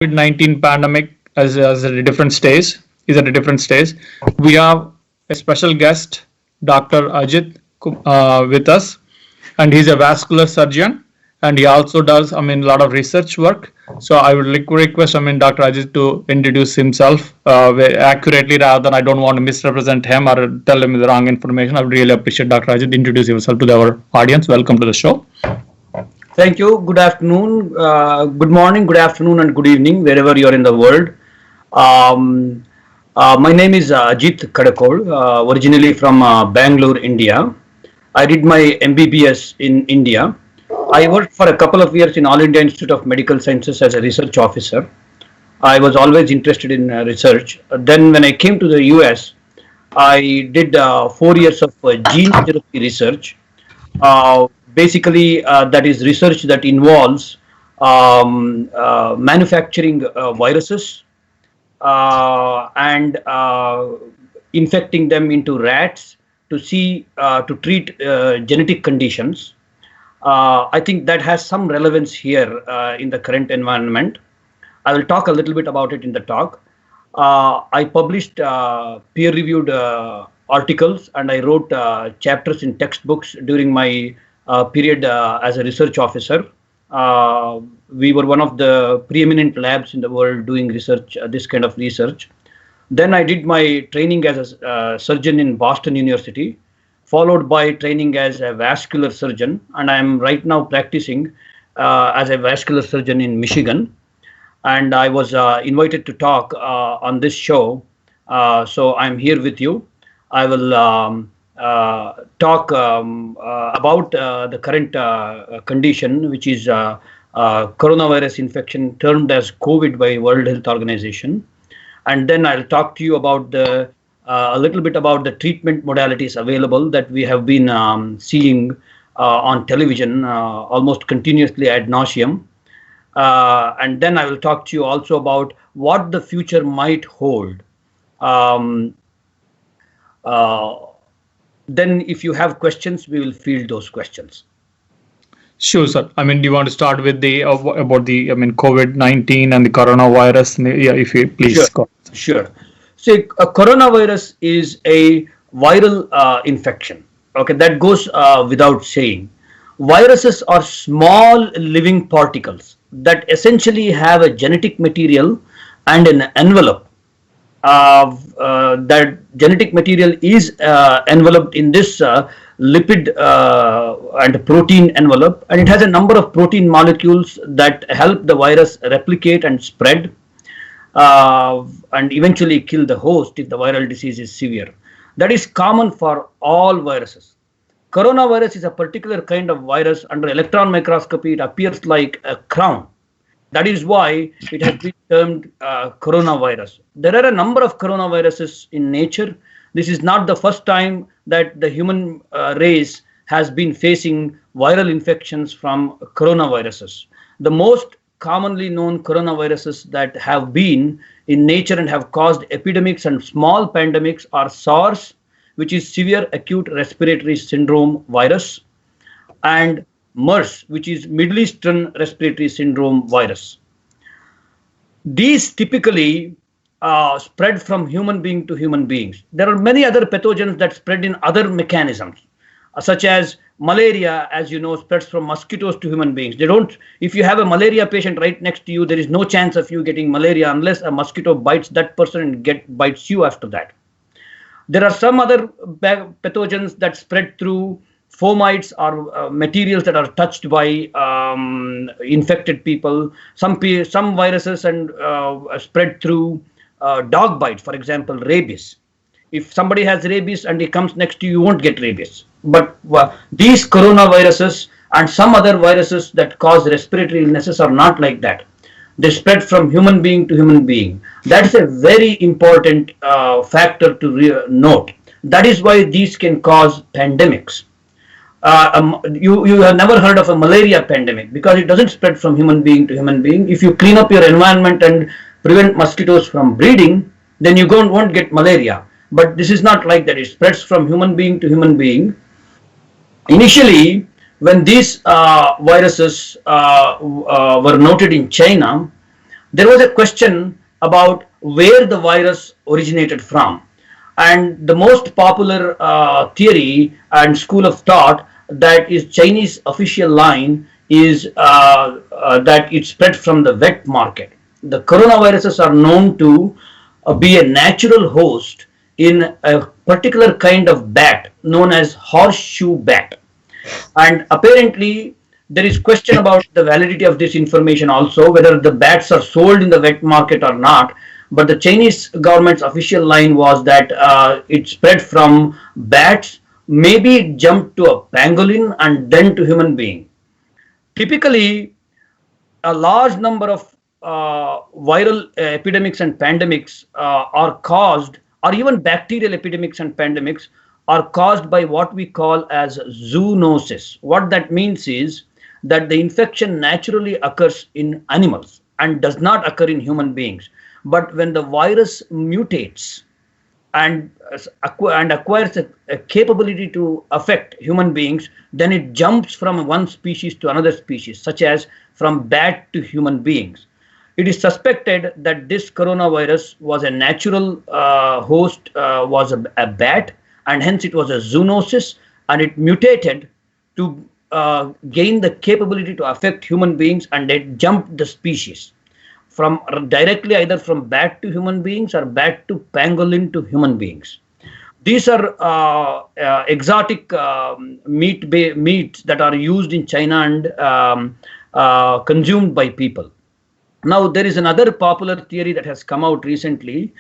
COVID-19 pandemic as at a different stage is at a different stage. We have a special guest, Dr. Ajit, with us, and he's a vascular surgeon, and he also does, a lot of research work. So I would like to request, Dr. Ajit to introduce himself accurately rather than I don't want to misrepresent him or tell him the wrong information. I would really appreciate Dr. Ajit introduce yourself to our audience. Welcome to the show. Thank you. Good afternoon, good morning, good afternoon, and good evening, wherever you're in the world. My name is Ajit Kadakol, originally from Bangalore, India. I did my MBBS in India. I worked for a couple of years in All India Institute of Medical Sciences as a research officer. I was always interested in research. Then, when I came to the US, I did 4 years of gene therapy research. Basically, that is research that involves manufacturing viruses and infecting them into rats to treat genetic conditions. I think that has some relevance here in the current environment. I will talk a little bit about it in the talk. I published peer-reviewed articles, and I wrote chapters in textbooks during my period as a research officer. We were one of the preeminent labs in the world doing research, this kind of research. Then I did my training as a surgeon in Boston University, followed by training as a vascular surgeon, and I am right now practicing as a vascular surgeon in Michigan. And I was invited to talk on this show, so I'm here with you. I will talk about the current condition, which is coronavirus infection, termed as COVID by World Health Organization. And then I'll talk to you about a little bit about the treatment modalities available that we have been seeing on television almost continuously ad nauseum. And then I will talk to you also about what the future might hold. Then if you have questions, we will field those questions. Sure, sir. Do you want to start with the about the COVID-19 and the coronavirus? Yeah, if you please. Sure. Go. Sure. So a coronavirus is a viral infection. Okay, that goes without saying. Viruses are small living particles that essentially have a genetic material and an envelope. That genetic material is enveloped in this lipid and protein envelope, and it has a number of protein molecules that help the virus replicate and spread and eventually kill the host if the viral disease is severe. That is common for all viruses. Coronavirus is a particular kind of virus. Under electron microscopy, it appears like a crown. That is why it has been termed coronavirus. There are a number of coronaviruses in nature. This is not the first time that the human race has been facing viral infections from coronaviruses. The most commonly known coronaviruses that have been in nature and have caused epidemics and small pandemics are SARS, which is severe acute respiratory syndrome virus, and MERS, which is Middle Eastern respiratory syndrome virus. These typically spread from human being to human beings. There are many other pathogens that spread in other mechanisms, such as malaria, as you know, spreads from mosquitoes to human beings. If you have a malaria patient right next to you, there is no chance of you getting malaria unless a mosquito bites that person and bites you after that. There are some other pathogens that spread through fomites or materials that are touched by infected people. Some viruses and spread through dog bites, for example, rabies. If somebody has rabies and he comes next to you, you won't get rabies. But these coronaviruses and some other viruses that cause respiratory illnesses are not like that. They spread from human being to human being. That's a very important factor to note. That is why these can cause pandemics. You have never heard of a malaria pandemic because it doesn't spread from human being to human being. If you clean up your environment and prevent mosquitoes from breeding, then you won't get malaria. But this is not like that. It spreads from human being to human being. Initially, when these viruses were noted in China, there was a question about where the virus originated from. And the most popular theory and school of thought that is Chinese official line is that it spread from the wet market. The coronaviruses are known to be a natural host in a particular kind of bat known as horseshoe bat. And apparently there is question about the validity of this information also, whether the bats are sold in the wet market or not. But the Chinese government's official line was that it spread from bats, maybe it jumped to a pangolin and then to human being. Typically, a large number of viral epidemics and pandemics are caused, or even bacterial epidemics and pandemics are caused by what we call as zoonosis. What that means is that the infection naturally occurs in animals and does not occur in human beings. But when the virus mutates and acquires a capability to affect human beings, then it jumps from one species to another species, such as from bat to human beings. It is suspected that this coronavirus was a natural host, was a bat, and hence it was a zoonosis, and it mutated to gain the capability to affect human beings, and it jumped the species from directly either from bat to human beings or bat to pangolin to human beings. These are exotic meats that are used in China and consumed by people. Now, there is another popular theory that has come out recently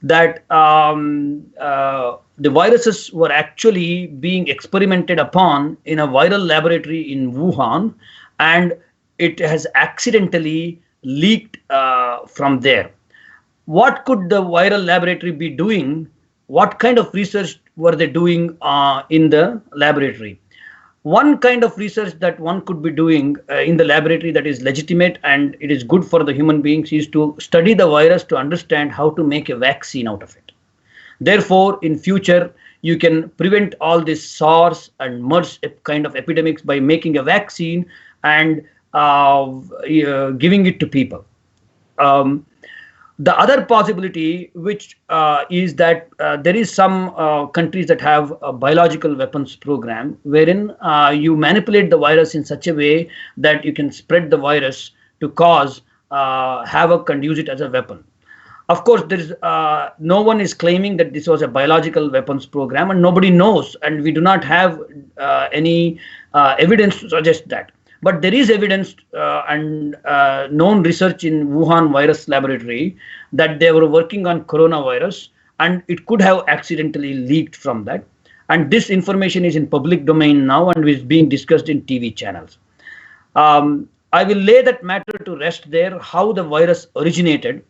that the viruses were actually being experimented upon in a viral laboratory in Wuhan, and it has accidentally leaked from there. What could the viral laboratory be doing? What kind of research were they doing in the laboratory? One kind of research that one could be doing in the laboratory that is legitimate and it is good for the human beings is to study the virus to understand how to make a vaccine out of it. Therefore, in future, you can prevent all this SARS and MERS kind of epidemics by making a vaccine and giving it to people. The other possibility, which is that there is some countries that have a biological weapons program wherein you manipulate the virus in such a way that you can spread the virus to cause havoc and use it as a weapon. Of course, there is no one is claiming that this was a biological weapons program, and nobody knows, and we do not have any evidence to suggest that. But there is evidence and known research in Wuhan virus laboratory that they were working on coronavirus, and it could have accidentally leaked from that. And this information is in public domain now and is being discussed in TV channels. I will lay that matter to rest there, how the virus originated,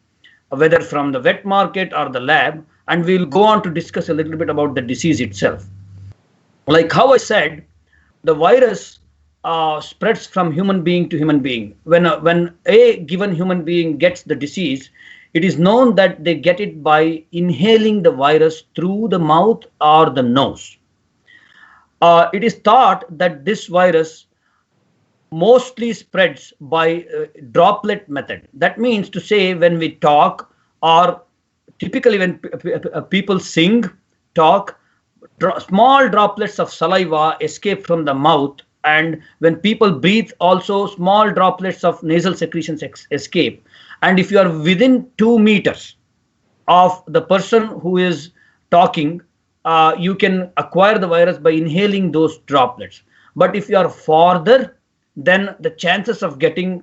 whether from the wet market or the lab, and we'll go on to discuss a little bit about the disease itself. Like how I said, the virus spreads from human being to human being. When a given human being gets the disease, it is known that they get it by inhaling the virus through the mouth or the nose. It is thought that this virus mostly spreads by droplet method. That means to say when we talk, or typically when people sing, talk, small droplets of saliva escape from the mouth, and when people breathe also small droplets of nasal secretions escape. And if you are within 2 meters of the person who is talking, you can acquire the virus by inhaling those droplets. But if you are farther, then the chances of getting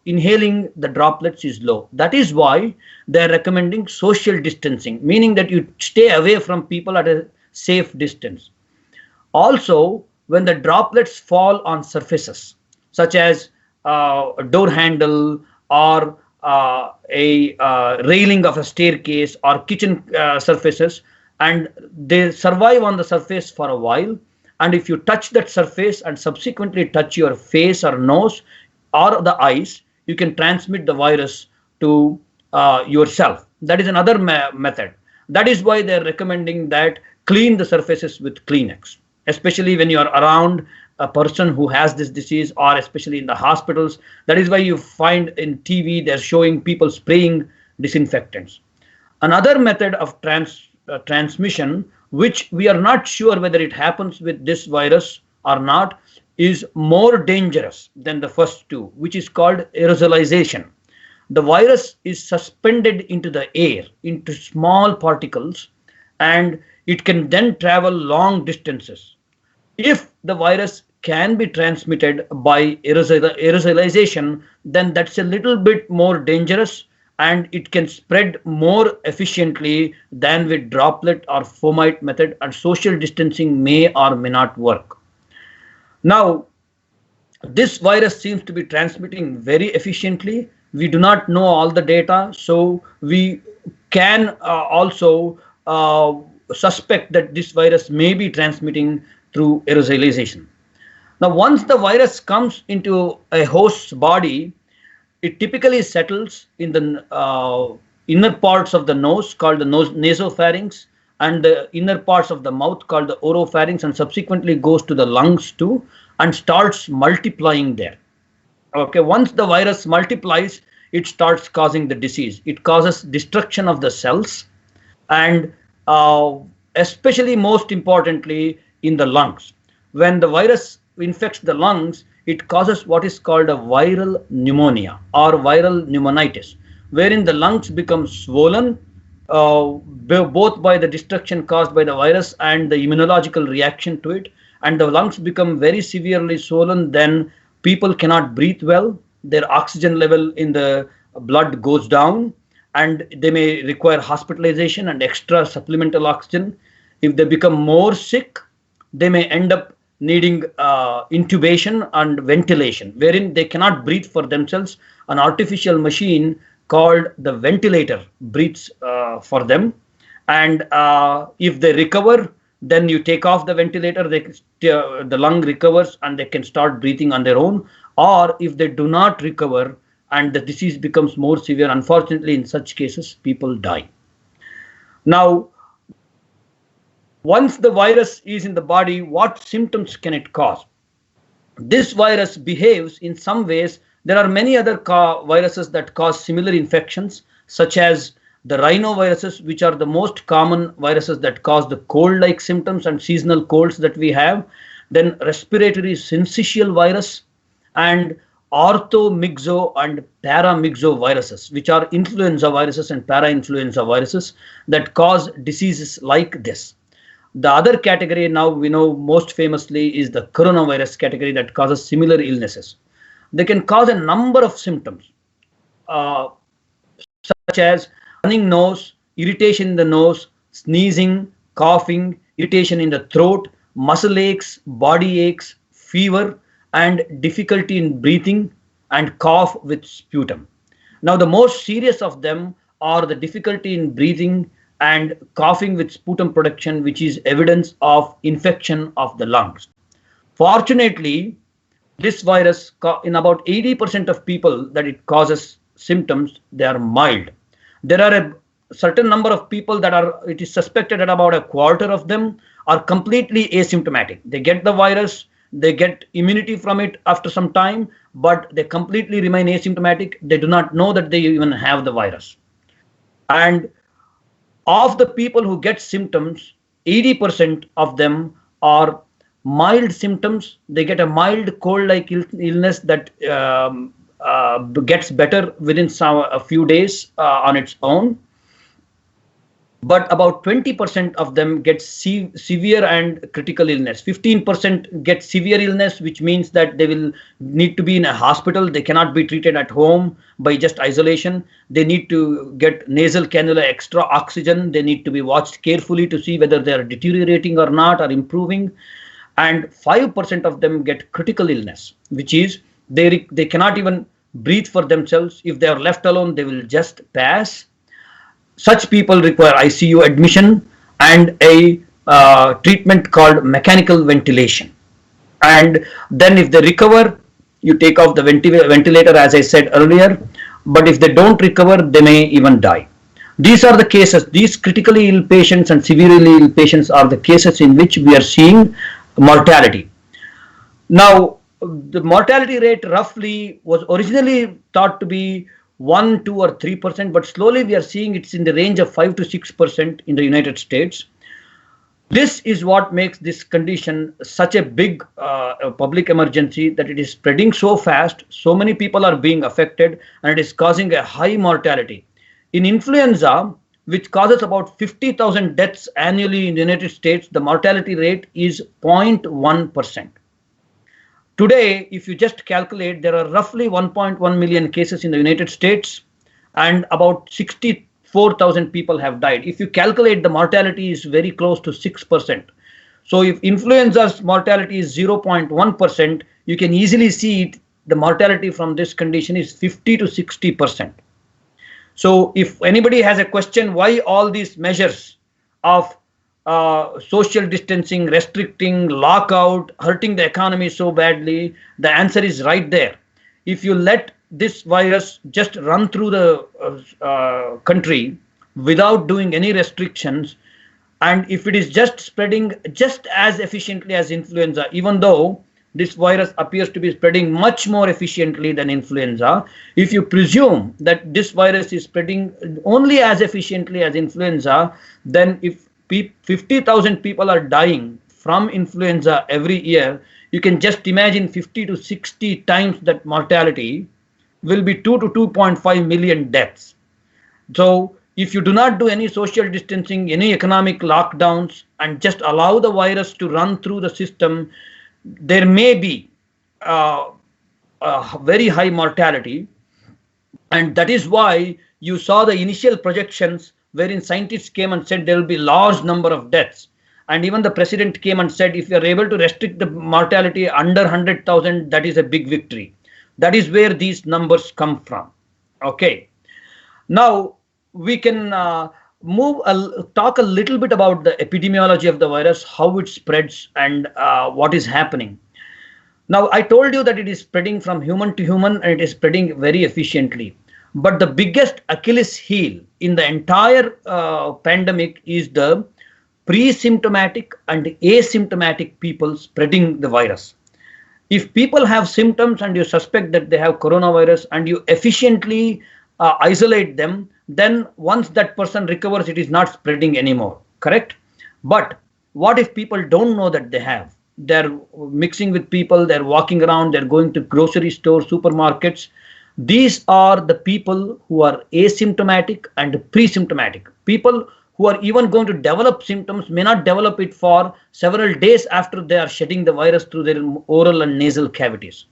inhaling the droplets is low. That is why they are recommending social distancing, meaning that you stay away from people at a safe distance. Also, when the droplets fall on surfaces such as a door handle or a railing of a staircase or kitchen surfaces, and they survive on the surface for a while, and if you touch that surface and subsequently touch your face or nose or the eyes, you can transmit the virus to yourself. That is another method. That is why they are recommending that clean the surfaces with Kleenex, especially when you are around a person who has this disease, or especially in the hospitals. That is why you find in TV they're showing people spraying disinfectants. Another method of transmission, which we are not sure whether it happens with this virus or not, is more dangerous than the first two, which is called aerosolization. The virus is suspended into the air, into small particles, and it can then travel long distances. If the virus can be transmitted by aerosolization, then that's a little bit more dangerous, and it can spread more efficiently than with droplet or fomite method, and social distancing may or may not work. Now, this virus seems to be transmitting very efficiently. We do not know all the data, so we can also suspect that this virus may be transmitting through aerosolization. Now, once the virus comes into a host's body, it typically settles in the inner parts of the nose, called the nasopharynx, and the inner parts of the mouth, called the oropharynx, and subsequently goes to the lungs too, and starts multiplying there. Okay, once the virus multiplies, it starts causing the disease. It causes destruction of the cells, and especially most importantly in the lungs. When the virus infects the lungs, it causes what is called a viral pneumonia or viral pneumonitis, wherein the lungs become swollen, both by the destruction caused by the virus and the immunological reaction to it, and the lungs become very severely swollen. Then people cannot breathe well, their oxygen level in the blood goes down, and they may require hospitalization and extra supplemental oxygen. If they become more sick, they may end up needing intubation and ventilation, wherein they cannot breathe for themselves. An artificial machine called the ventilator breathes for them, and if they recover, then you take off the ventilator, the lung recovers and they can start breathing on their own. Or if they do not recover and the disease becomes more severe, unfortunately in such cases people die. Now, once the virus is in the body, what symptoms can it cause? This virus behaves in some ways. There are many other viruses that cause similar infections, such as the rhinoviruses, which are the most common viruses that cause the cold-like symptoms and seasonal colds that we have. Then respiratory syncytial virus, and orthomyxo and paramyxo viruses, which are influenza viruses and para-influenza viruses that cause diseases like this. The other category now we know most famously is the coronavirus category that causes similar illnesses. They can cause a number of symptoms, such as running nose, irritation in the nose, sneezing, coughing, irritation in the throat, muscle aches, body aches, fever, and difficulty in breathing, and cough with sputum. Now, the most serious of them are the difficulty in breathing and coughing with sputum production, which is evidence of infection of the lungs. Fortunately, this virus, in about 80% of people that it causes symptoms, they are mild. There are a certain number of people that it is suspected that about a quarter of them are completely asymptomatic. They get the virus, they get immunity from it after some time, but they completely remain asymptomatic. They do not know that they even have the virus. And of the people who get symptoms, 80% of them are mild symptoms. They get a mild cold-like illness that gets better within a few days on its own. But about 20% of them get severe and critical illness. 15% get severe illness, which means that they will need to be in a hospital. They cannot be treated at home by just isolation. They need to get nasal cannula, extra oxygen. They need to be watched carefully to see whether they are deteriorating or not, or improving. And 5% of them get critical illness, which is they cannot even breathe for themselves. If they are left alone, they will just pass. Such people require ICU admission and a treatment called mechanical ventilation. And then if they recover, you take off the ventilator, as I said earlier. But if they don't recover, they may even die. These are the cases. These critically ill patients and severely ill patients are the cases in which we are seeing mortality. Now, the mortality rate roughly was originally thought to be 1, 2, or 3%, but slowly we are seeing it's in the range of 5 to 6% in the United States. This is what makes this condition such a big public emergency, that it is spreading so fast, so many people are being affected, and it is causing a high mortality. In influenza, which causes about 50,000 deaths annually in the United States, the mortality rate is 0.1%. Today, if you just calculate, there are roughly 1.1 million cases in the United States, and about 64,000 people have died. If you calculate, the mortality is very close to 6%. So if influenza's mortality is 0.1%, you can easily see it, the mortality from this condition is 50 to 60%. So if anybody has a question why all these measures of social distancing, restricting, lockout, hurting the economy so badly, the answer is right there. If you let this virus just run through the country without doing any restrictions, and if it is just spreading just as efficiently as influenza, even though this virus appears to be spreading much more efficiently than influenza, if you presume that this virus is spreading only as efficiently as influenza, then if 50,000 people are dying from influenza every year, you can just imagine 50 to 60 times that mortality will be 2 to 2.5 million deaths. So if you do not do any social distancing, any economic lockdowns, and just allow the virus to run through the system, there may be a very high mortality. And that is why you saw the initial projections wherein scientists came and said there will be large number of deaths. And even the president came and said, if you are able to restrict the mortality under 100,000, that is a big victory. That is where these numbers come from. Okay. Now we can talk a little bit about the epidemiology of the virus, how it spreads, and what is happening. Now, I told you that it is spreading from human to human, and it is spreading very efficiently. But the biggest Achilles heel in the entire pandemic is the pre-symptomatic and asymptomatic people spreading the virus. If people have symptoms and you suspect that they have coronavirus and you efficiently isolate them, then once that person recovers, it is not spreading anymore, correct? But what if people don't know that they have? They're mixing with people, they're walking around, they're going to grocery stores, supermarkets. These are the people who are asymptomatic and pre-symptomatic. People who are even going to develop symptoms may not develop it for several days after they are shedding the virus through their oral and nasal cavities.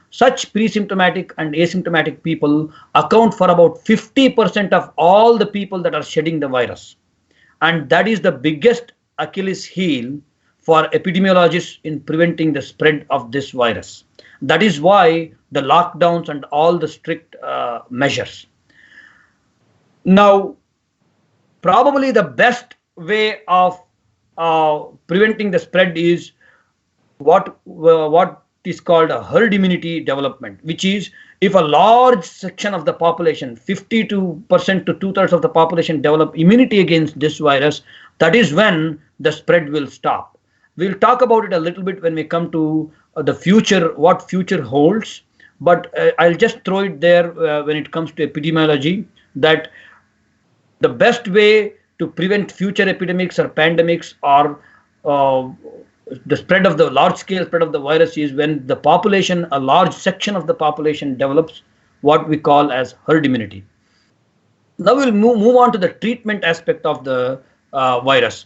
Such pre-symptomatic and asymptomatic people account for about 50% of all the people that are shedding the virus. And that is the biggest Achilles heel for epidemiologists in preventing the spread of this virus. That is why the lockdowns and all the strict measures. Now, probably the best way of preventing the spread is what is called a herd immunity development, which is if a large section of the population, 52% to 2/3 of the population, develop immunity against this virus, that is when the spread will stop. We'll talk about it a little bit when we come to the future, what future holds. But I'll just throw it there when it comes to epidemiology, that the best way to prevent future epidemics or pandemics or the spread of the large scale spread of the virus is when the population, a large section of the population, develops what we call as herd immunity. Now we'll move on to the treatment aspect of the virus.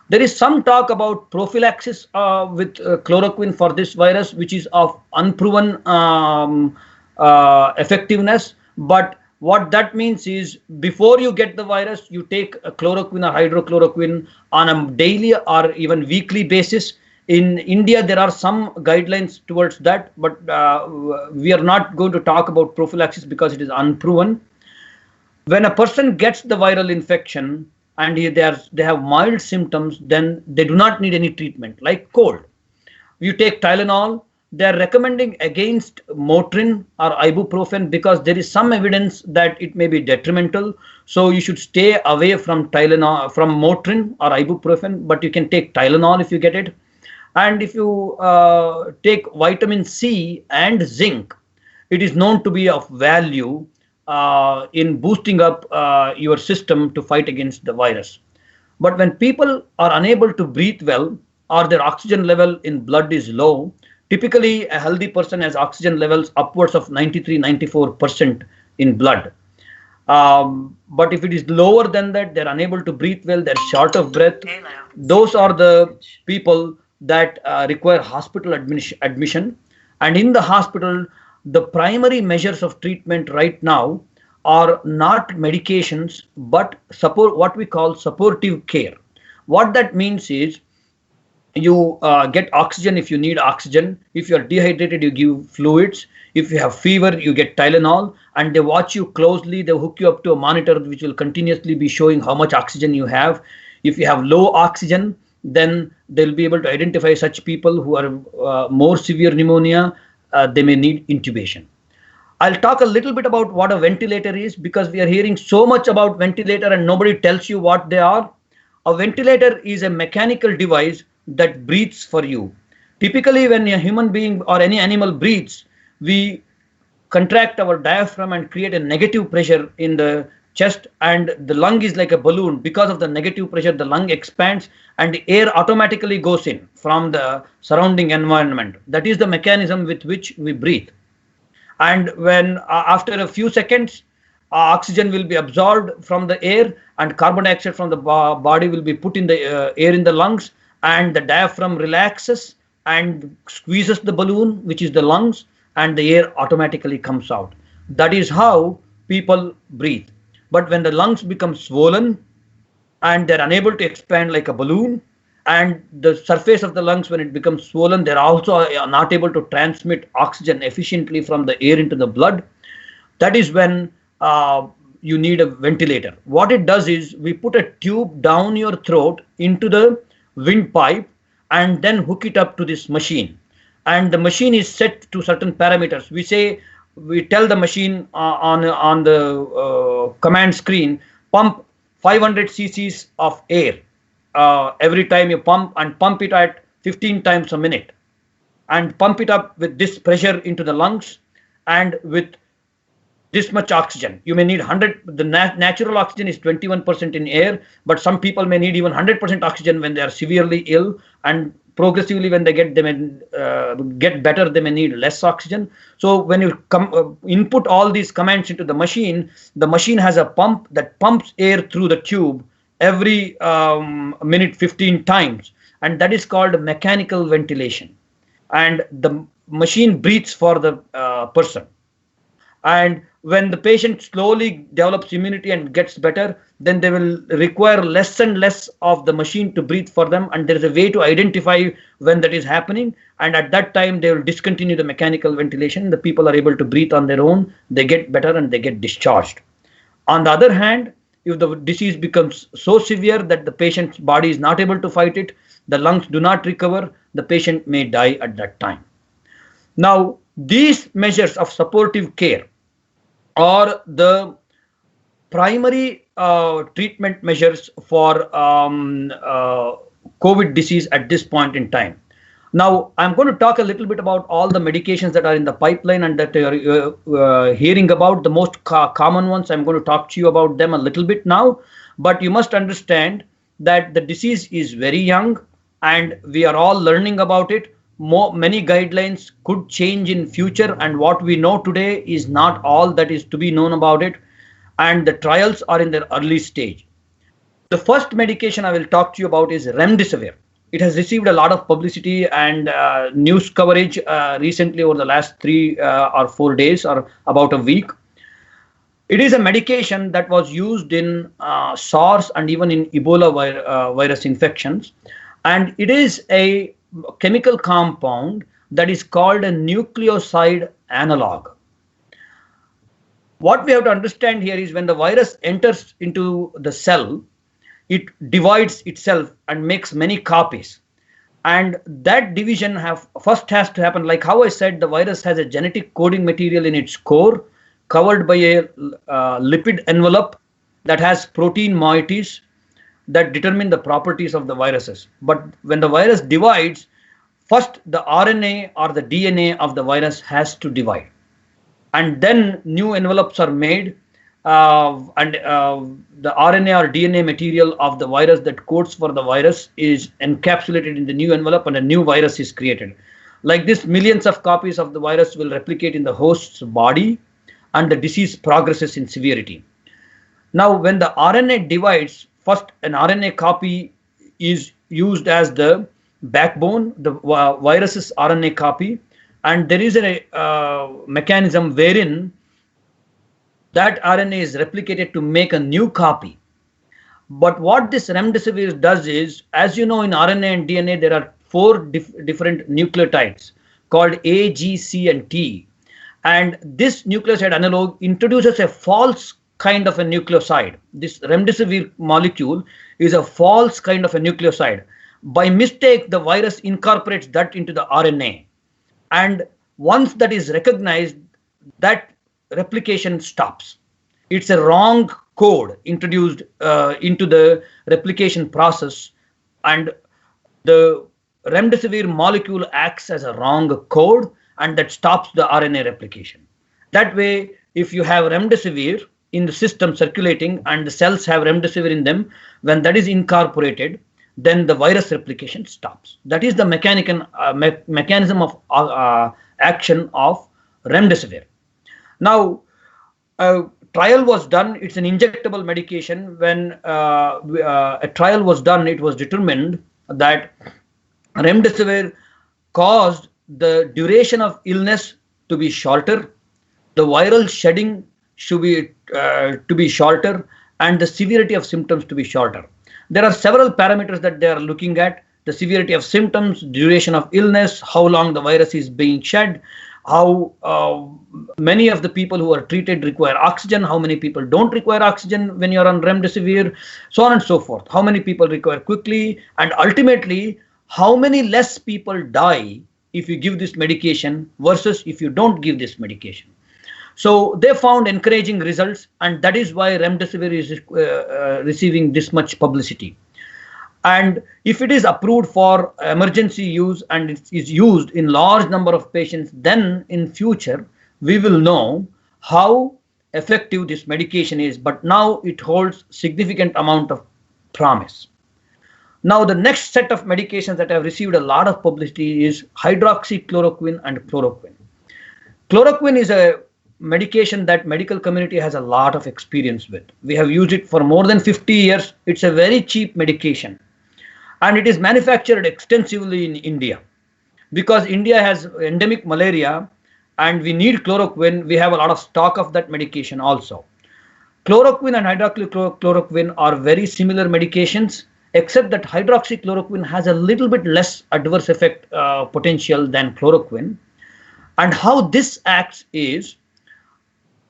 There is some talk about prophylaxis with chloroquine for this virus, which is of unproven effectiveness. But what that means is before you get the virus, you take a chloroquine or hydrochloroquine on a daily or even weekly basis. In India, there are some guidelines towards that, but we are not going to talk about prophylaxis because it is unproven. When a person gets the viral infection and they have mild symptoms, then they do not need any treatment, like cold. You take Tylenol. They are recommending against Motrin or ibuprofen because there is some evidence that it may be detrimental. So you should stay away from Tylenol, from Motrin or ibuprofen, but you can take Tylenol if you get it. And if you take vitamin C and zinc, it is known to be of value in boosting up your system to fight against the virus. But when people are unable to breathe well or their oxygen level in blood is low, typically a healthy person has oxygen levels upwards of 93-94% in blood. But if it is lower than that, they're unable to breathe well, they're short of breath. Those are the people that require hospital admission. And in the hospital, the primary measures of treatment right now are not medications, but support, what we call supportive care. What that means is you get oxygen if you need oxygen. If you are dehydrated, you give fluids. If you have fever, you get Tylenol, and they watch you closely. They hook you up to a monitor which will continuously be showing how much oxygen you have. If you have low oxygen, then they'll be able to identify such people who are more severe pneumonia. They may need intubation. I'll talk a little bit about what a ventilator is, because we are hearing so much about ventilator and nobody tells you what they are. A ventilator is a mechanical device that breathes for you. Typically, when a human being or any animal breathes, we contract our diaphragm and create a negative pressure in the chest, and the lung is like a balloon. Because of the negative pressure, the lung expands and the air automatically goes in from the surrounding environment. That is the mechanism with which we breathe. And when after a few seconds, oxygen will be absorbed from the air and carbon dioxide from the body will be put in the air in the lungs, and the diaphragm relaxes and squeezes the balloon, which is the lungs, and the air automatically comes out. That is how people breathe. But when the lungs become swollen and they're unable to expand like a balloon, and the surface of the lungs, when it becomes swollen, they're also not able to transmit oxygen efficiently from the air into the blood. That is when you need a ventilator. What it does is we put a tube down your throat into the windpipe and then hook it up to this machine. And the machine is set to certain parameters. We tell the machine on the command screen, pump 500 cc's of air every time you pump, and pump it at 15 times a minute, and pump it up with this pressure into the lungs and with this much oxygen. You may need 100. The natural oxygen is 21% in air, but some people may need even 100% oxygen when they are severely ill, and progressively when they get better, they may need less oxygen. So when you input all these commands into the machine has a pump that pumps air through the tube every minute 15 times, and that is called mechanical ventilation. And the machine breathes for the person. And when the patient slowly develops immunity and gets better, then they will require less and less of the machine to breathe for them, and there is a way to identify when that is happening, and at that time they will discontinue the mechanical ventilation. The people are able to breathe on their own, they get better and they get discharged. On the other hand, if the disease becomes so severe that the patient's body is not able to fight it, the lungs do not recover, the patient may die at that time. Now, these measures of supportive care are the primary treatment measures for COVID disease at this point in time. Now, I'm going to talk a little bit about all the medications that are in the pipeline and that you're hearing about. The most common ones, I'm going to talk to you about them a little bit now. But you must understand that the disease is very young and we are all learning about it. Many guidelines could change in future, and what we know today is not all that is to be known about it, and the trials are in their early stage. The first medication I will talk to you about is remdesivir. It has received a lot of publicity and news coverage recently over the last 3 or 4 days or about a week. It is a medication that was used in SARS and even in Ebola virus infections, and it is a chemical compound that is called a nucleoside analog. What we have to understand here is when the virus enters into the cell, it divides itself and makes many copies. And that division first has to happen, like how I said, the virus has a genetic coding material in its core covered by a lipid envelope that has protein moieties that determine the properties of the viruses. But when the virus divides, First, the RNA or the DNA of the virus has to divide, and then new envelopes are made, and the RNA or DNA material of the virus that codes for the virus is encapsulated in the new envelope, and a new virus is created. Like this, millions of copies of the virus will replicate in the host's body, and the disease progresses in severity. Now, when the RNA divides, first an RNA copy is used as the backbone, the virus's RNA copy, and there is a mechanism wherein that RNA is replicated to make a new copy. But what this remdesivir does is, as you know, in RNA and DNA, there are four different nucleotides called A, G, C, and T. And this nucleoside analog introduces a false kind of a nucleoside. This remdesivir molecule is a false kind of a nucleoside. By mistake, the virus incorporates that into the RNA. And once that is recognized, that replication stops. It's a wrong code introduced into the replication process, and the remdesivir molecule acts as a wrong code, and that stops the RNA replication. That way, if you have remdesivir in the system circulating and the cells have remdesivir in them, when that is incorporated, then the virus replication stops. That is the mechanism of action of remdesivir. Now, a trial was done. It's an injectable medication. When a trial was done, it was determined that remdesivir caused the duration of illness to be shorter, the viral shedding should be to be shorter, and the severity of symptoms to be shorter. There are several parameters that they are looking at: the severity of symptoms, duration of illness, how long the virus is being shed, how many of the people who are treated require oxygen, how many people don't require oxygen when you're on remdesivir, so on and so forth, how many people require quickly, and ultimately how many less people die if you give this medication versus if you don't give this medication. So they found encouraging results, and that is why remdesivir is receiving this much publicity. And if it is approved for emergency use and it is used in large number of patients, then in future we will know how effective this medication is. But now it holds significant amount of promise. Now the next set of medications that have received a lot of publicity is hydroxychloroquine and chloroquine. Chloroquine is a medication that medical community has a lot of experience with. We have used it for more than 50 years. It's a very cheap medication, and it is manufactured extensively in India. Because India has endemic malaria and we need chloroquine, we have a lot of stock of that medication also. Chloroquine and hydroxychloroquine are very similar medications, except that hydroxychloroquine has a little bit less adverse effect potential than chloroquine. And how this acts is,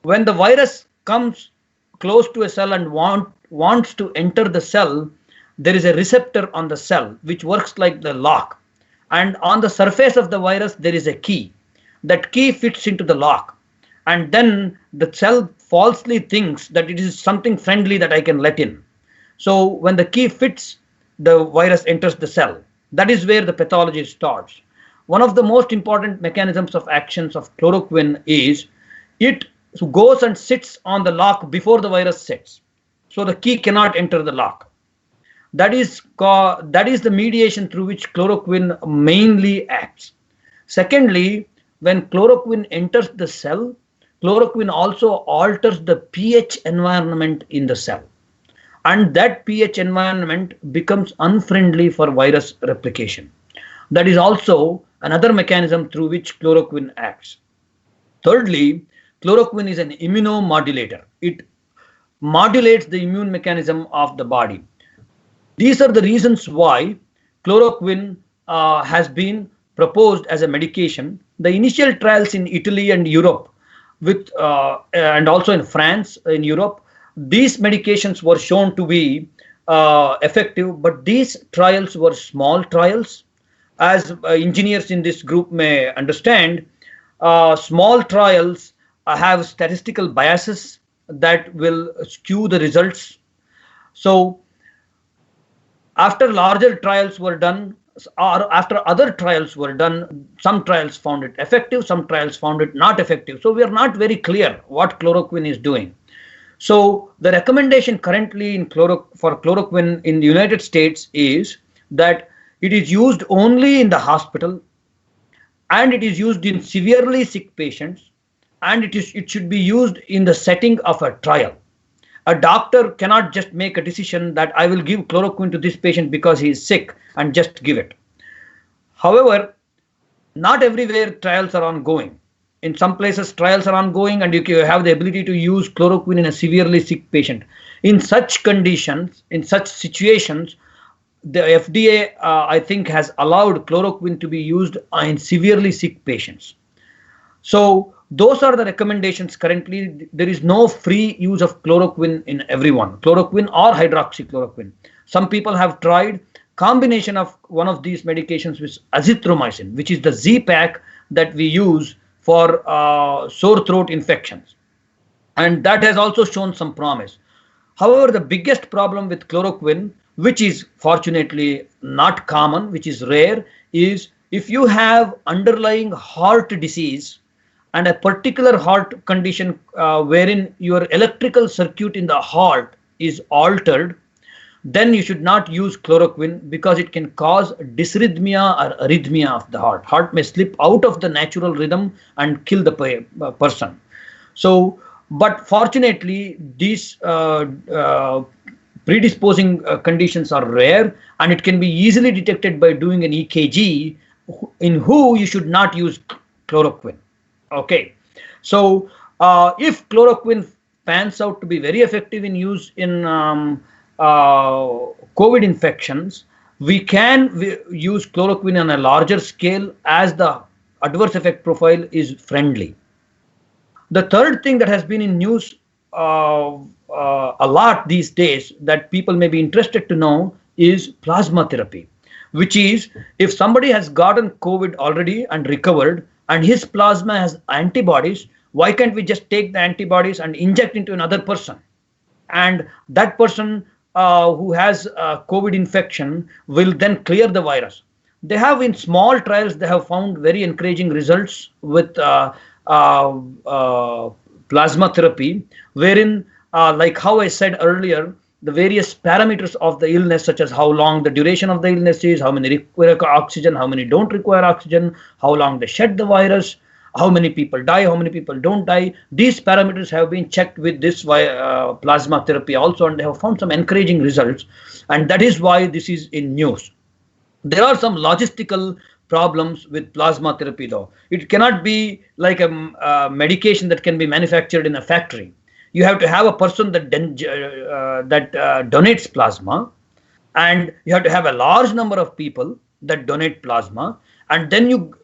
when the virus comes close to a cell and wants to enter the cell, there is a receptor on the cell which works like the lock. And on the surface of the virus, there is a key. That key fits into the lock. And then the cell falsely thinks that it is something friendly that I can let in. So when the key fits, the virus enters the cell. That is where the pathology starts. One of the most important mechanisms of actions of chloroquine is it goes and sits on the lock before the virus sits. So the key cannot enter the lock. That is the mediation through which chloroquine mainly acts. Secondly, when chloroquine enters the cell, chloroquine also alters the pH environment in the cell. And that pH environment becomes unfriendly for virus replication. That is also another mechanism through which chloroquine acts. Thirdly, chloroquine is an immunomodulator. It modulates the immune mechanism of the body. These are the reasons why chloroquine has been proposed as a medication. The initial trials in Italy and Europe, and also in France, in Europe, these medications were shown to be effective, but these trials were small trials. As engineers in this group may understand, small trials have statistical biases that will skew the results. So after larger trials were done, or after other trials were done, some trials found it effective, some trials found it not effective. So we are not very clear what chloroquine is doing. So the recommendation currently for chloroquine in the United States is that it is used only in the hospital, and it is used in severely sick patients, and it should be used in the setting of a trial. A doctor cannot just make a decision that I will give chloroquine to this patient because he is sick and just give it. However, not everywhere trials are ongoing. In some places, trials are ongoing, and you have the ability to use chloroquine in a severely sick patient. In such conditions, in such situations, the FDA, I think, has allowed chloroquine to be used in severely sick patients. So those are the recommendations currently. There is no free use of chloroquine in everyone, chloroquine or hydroxychloroquine. Some people have tried combination of one of these medications with azithromycin, which is the Z-Pak that we use for sore throat infections. And that has also shown some promise. However, the biggest problem with chloroquine, which is fortunately not common, which is rare, is if you have underlying heart disease and a particular heart condition wherein your electrical circuit in the heart is altered, then you should not use chloroquine because it can cause dysrhythmia or arrhythmia of the heart. Heart may slip out of the natural rhythm and kill the person. So, but fortunately, these predisposing conditions are rare, and it can be easily detected by doing an EKG, in who you should not use chloroquine. Okay, so if chloroquine pans out to be very effective in use in COVID infections, we can use chloroquine on a larger scale as the adverse effect profile is friendly. The third thing that has been in news a lot these days that people may be interested to know is plasma therapy, which is if somebody has gotten COVID already and recovered and his plasma has antibodies, why can't we just take the antibodies and inject into another person? And that person who has COVID infection will then clear the virus. They have, in small trials, they have found very encouraging results with plasma therapy, wherein, like how I said earlier, the various parameters of the illness, such as how long the duration of the illness is, how many require oxygen, how many don't require oxygen, how long they shed the virus, how many people die, how many people don't die. These parameters have been checked with this plasma therapy also, and they have found some encouraging results. And that is why this is in news. There are some logistical problems with plasma therapy, though. It cannot be like a medication that can be manufactured in a factory. You have to have a person that donates plasma, and you have to have a large number of people that donate plasma, and then you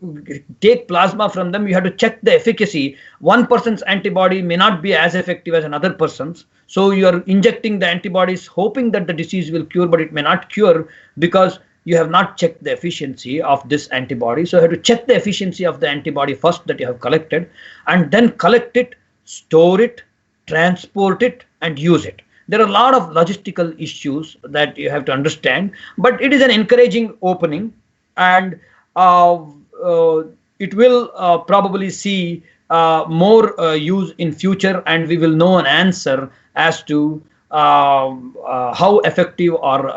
take plasma from them. You have to check the efficacy. One person's antibody may not be as effective as another person's, so you are injecting the antibodies hoping that the disease will cure, but it may not cure because you have not checked the efficiency of this antibody. So you have to check the efficiency of the antibody first that you have collected, and then collect it, store it, transport it, and use it. There are a lot of logistical issues that you have to understand, but it is an encouraging opening, and it will probably see more use in future, and we will know an answer as to how effective or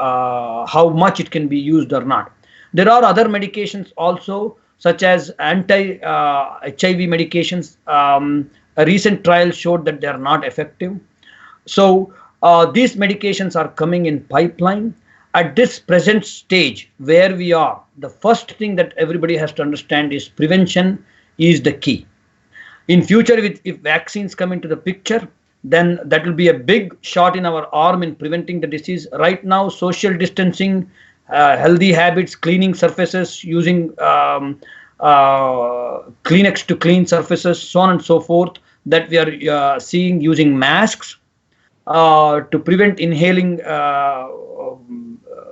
how much it can be used or not. There are other medications also, such as anti-HIV medications. A recent trial showed that they are not effective. So these medications are coming in pipeline. At this present stage where we are, the first thing that everybody has to understand is prevention is the key. In future, if vaccines come into the picture, then that will be a big shot in our arm in preventing the disease. Right now, social distancing, healthy habits, cleaning surfaces, using Kleenex to clean surfaces, so on and so forth, that we are seeing, using masks to prevent inhaling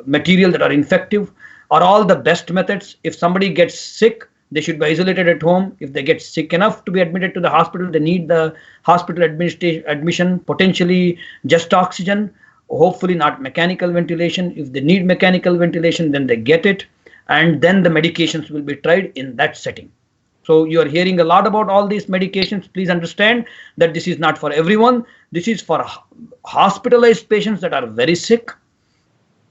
material that are infective, are all the best methods. If somebody gets sick, they should be isolated at home. If they get sick enough to be admitted to the hospital, they need the hospital admission, potentially just oxygen, hopefully not mechanical ventilation. If they need mechanical ventilation, then they get it. and then the medications will be tried in that setting. So you are hearing a lot about all these medications. Please understand that this is not for everyone. This is for hospitalized patients that are very sick,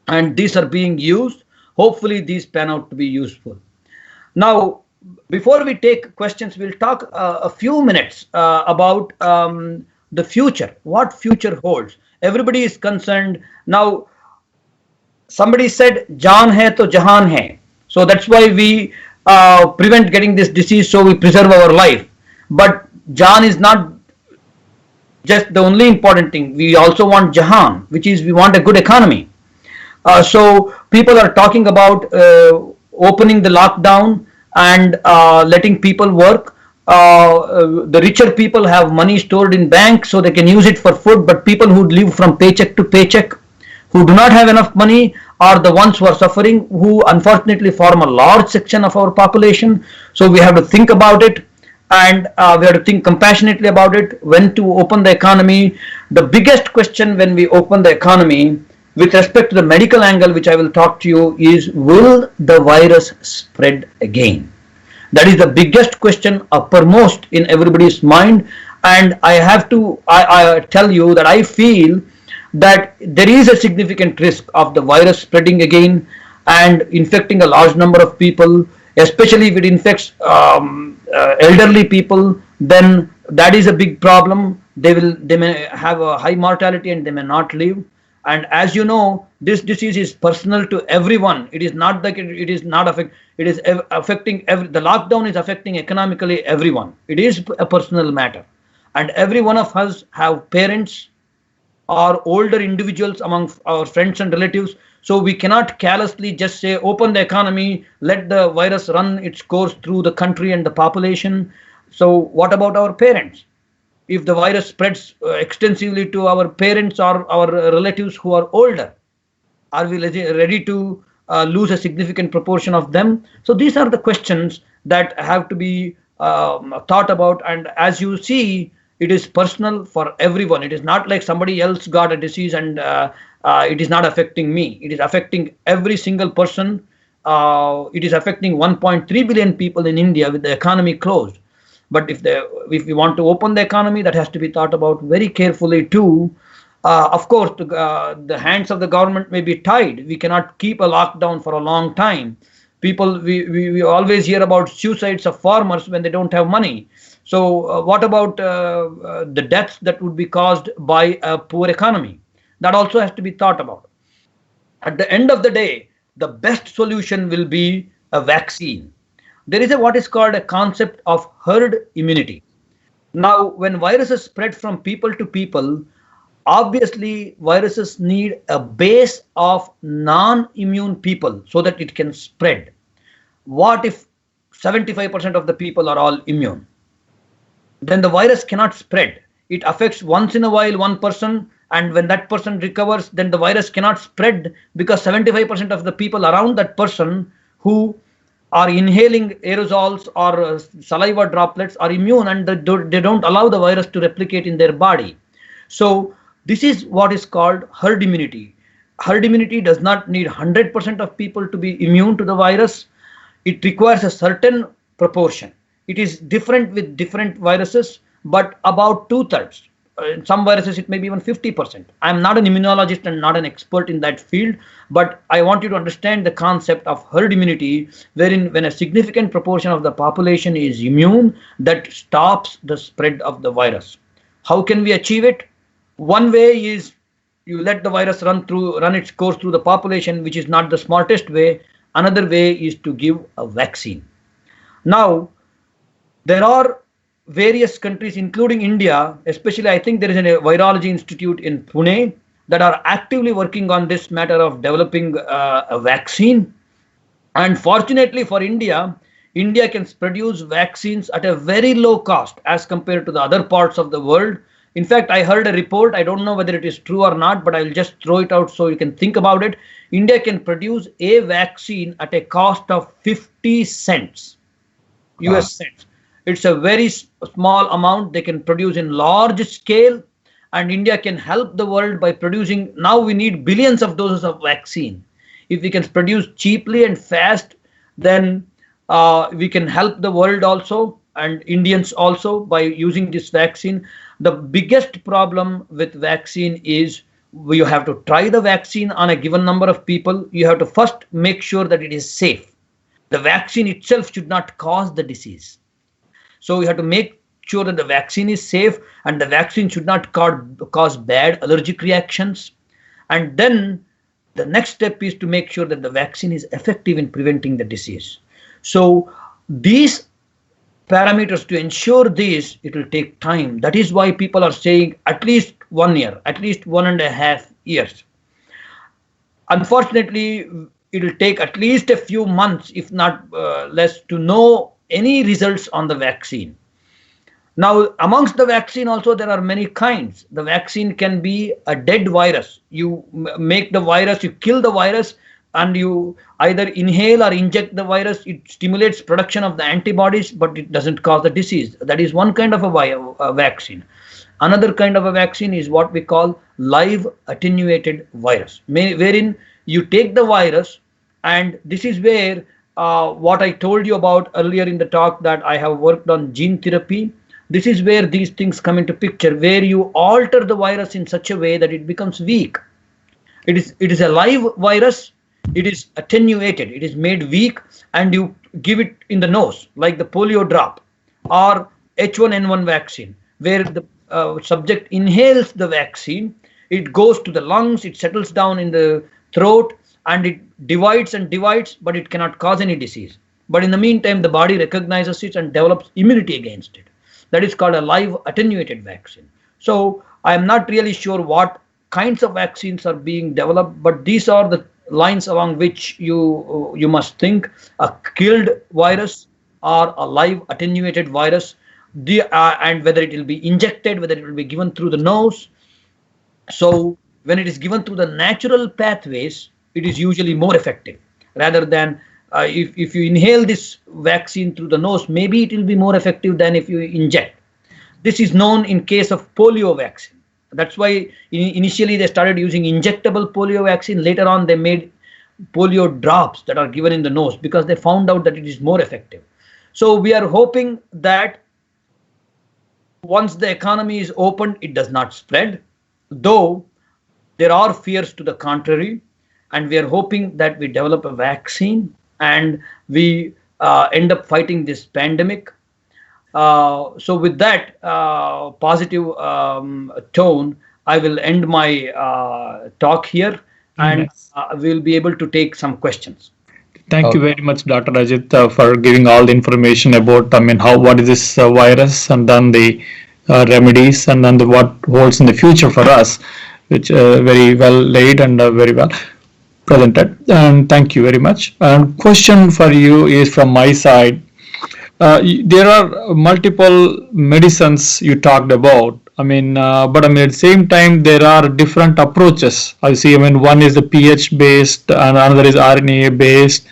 and these are being used. Hopefully these pan out to be useful. Now, before we take questions, we'll talk a few minutes about the future, what future holds. Everybody is concerned. Now, somebody said, Jaan hai to jahan hai. So that's why we prevent getting this disease, so we preserve our life. But Jaan is not just the only important thing. We also want Jahan, which is we want a good economy. So people are talking about opening the lockdown and letting people work. The richer people have money stored in banks so they can use it for food, but people who live from paycheck to paycheck, who do not have enough money, are the ones who are suffering, who unfortunately form a large section of our population. So we have to think about it, and we have to think compassionately about it when to open the economy. The biggest question when we open the economy, with respect to the medical angle, which I will talk to you, is will the virus spread again? That is the biggest question uppermost in everybody's mind. And I have to I tell you that I feel that there is a significant risk of the virus spreading again and infecting a large number of people, especially if it infects elderly people. Then that is a big problem. They may have a high mortality and they may not live. And as you know, this disease is personal to everyone. It is not like it is not affect. It is affecting the lockdown is affecting economically everyone. It is a personal matter, and every one of us have parents or older individuals among our friends and relatives. So we cannot carelessly just say open the economy, let the virus run its course through the country and the population. So what about our parents? If the virus spreads extensively to our parents or our relatives who are older, are we ready to lose a significant proportion of them? So these are the questions that have to be thought about. And as you see, it is personal for everyone. It is not like somebody else got a disease and it is not affecting me. It is affecting every single person. It is affecting 1.3 billion people in India with the economy closed. But if we want to open the economy, that has to be thought about very carefully too. Of course, the hands of the government may be tied. We cannot keep a lockdown for a long time. We always hear about suicides of farmers when they don't have money. So what about the deaths that would be caused by a poor economy? That also has to be thought about. At the end of the day, the best solution will be a vaccine. There is what is called a concept of herd immunity. Now, when viruses spread from people to people, obviously viruses need a base of non-immune people so that it can spread. What if 75% of the people are all immune? Then the virus cannot spread. It affects once in a while one person, and when that person recovers, then the virus cannot spread because 75% of the people around that person who are inhaling aerosols or saliva droplets are immune, and they don't allow the virus to replicate in their body. So this is what is called herd immunity. Herd immunity does not need 100% of people to be immune to the virus. It requires a certain proportion. It is different with different viruses, but about 2/3. In some viruses, it may be even 50%. I'm not an immunologist and not an expert in that field, but I want you to understand the concept of herd immunity, wherein when a significant proportion of the population is immune, that stops the spread of the virus. How can we achieve it? One way is you let the virus run its course through the population, which is not the smartest way. Another way is to give a vaccine. Now, there are various countries, including India, especially I think there is a virology institute in Pune that are actively working on this matter of developing a vaccine. And fortunately for India, India can produce vaccines at a very low cost as compared to the other parts of the world. In fact, I heard a report, I don't know whether it is true or not, but I'll just throw it out so you can think about it. India can produce a vaccine at a cost of 50 cents, US cents. It's a very small amount they can produce in large scale, and India can help the world by producing. Now we need billions of doses of vaccine. If we can produce cheaply and fast, then we can help the world also and Indians also by using this vaccine. The biggest problem with vaccine is you have to try the vaccine on a given number of people. You have to first make sure that it is safe. The vaccine itself should not cause the disease. So we have to make sure that the vaccine is safe and the vaccine should not cause bad allergic reactions. And then the next step is to make sure that the vaccine is effective in preventing the disease. So these parameters, to ensure this, it will take time. That is why people are saying at least 1 year, at least 1.5 years. Unfortunately, it will take at least a few months, if not less, to know any results on the vaccine. Now, amongst the vaccine also, there are many kinds. The vaccine can be a dead virus. You make the virus, you kill the virus, and you either inhale or inject the virus. It stimulates production of the antibodies, but it doesn't cause the disease. That is one kind of a vaccine. Another kind of a vaccine is what we call live attenuated virus, wherein you take the virus, and this is where what I told you about earlier in the talk, that I have worked on gene therapy. This is where these things come into picture, where you alter the virus in such a way that it becomes weak. It is a live virus. It is attenuated. It is made weak, and you give it in the nose, like the polio drop or H1N1 vaccine, where the subject inhales the vaccine. It goes to the lungs. It settles down in the throat, and it divides and divides, but it cannot cause any disease. But in the meantime, the body recognizes it and develops immunity against it. That is called a live attenuated vaccine. So I am not really sure what kinds of vaccines are being developed, but these are the lines along which you must think: a killed virus or a live attenuated virus, and whether it will be injected, whether it will be given through the nose. So when it is given through the natural pathways, it is usually more effective rather than if you inhale this vaccine through the nose, maybe it will be more effective than if you inject. This is known in case of polio vaccine. That's why initially they started using injectable polio vaccine. Later on, they made polio drops that are given in the nose because they found out that it is more effective. So we are hoping that once the economy is opened, it does not spread, though there are fears to the contrary. And we are hoping that we develop a vaccine and we end up fighting this pandemic. So with that positive tone, I will end my talk here, and we'll be able to take some questions. Thank you very much, Dr. Ajit, for giving all the information about, what is this virus, and then the remedies, and then what holds in the future for us, which very well laid and very well presented. And thank you very much. And question for you is from my side. There are multiple medicines you talked about. But at the same time, there are different approaches. I see. One is the pH based, and another is RNA based.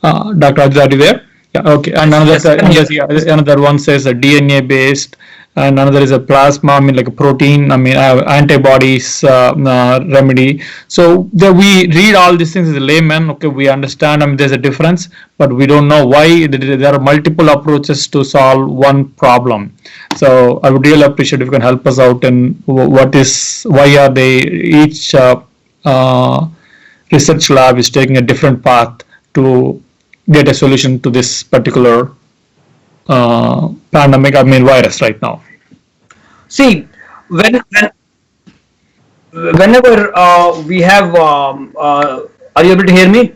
Dr. Ajit, are you there? Yeah. Okay. And another one says a DNA based, and another is a plasma. Like a protein. Antibodies remedy. So we read all these things as a layman. Okay, we understand. There's a difference, but we don't know why there are multiple approaches to solve one problem. So I would really appreciate if you can help us out in why are they each research lab is taking a different path to get a solution to this particular pandemic, virus right now. See, whenever we have, are you able to hear me?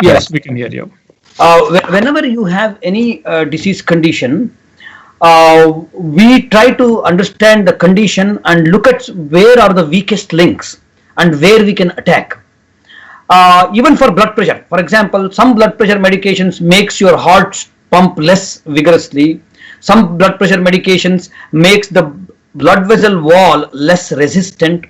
Yes, we can hear you. Whenever you have any disease condition, we try to understand the condition and look at where are the weakest links and where we can attack. Even for blood pressure, for example, some blood pressure medications makes your heart pump less vigorously. Some blood pressure medications makes the blood vessel wall less resistant.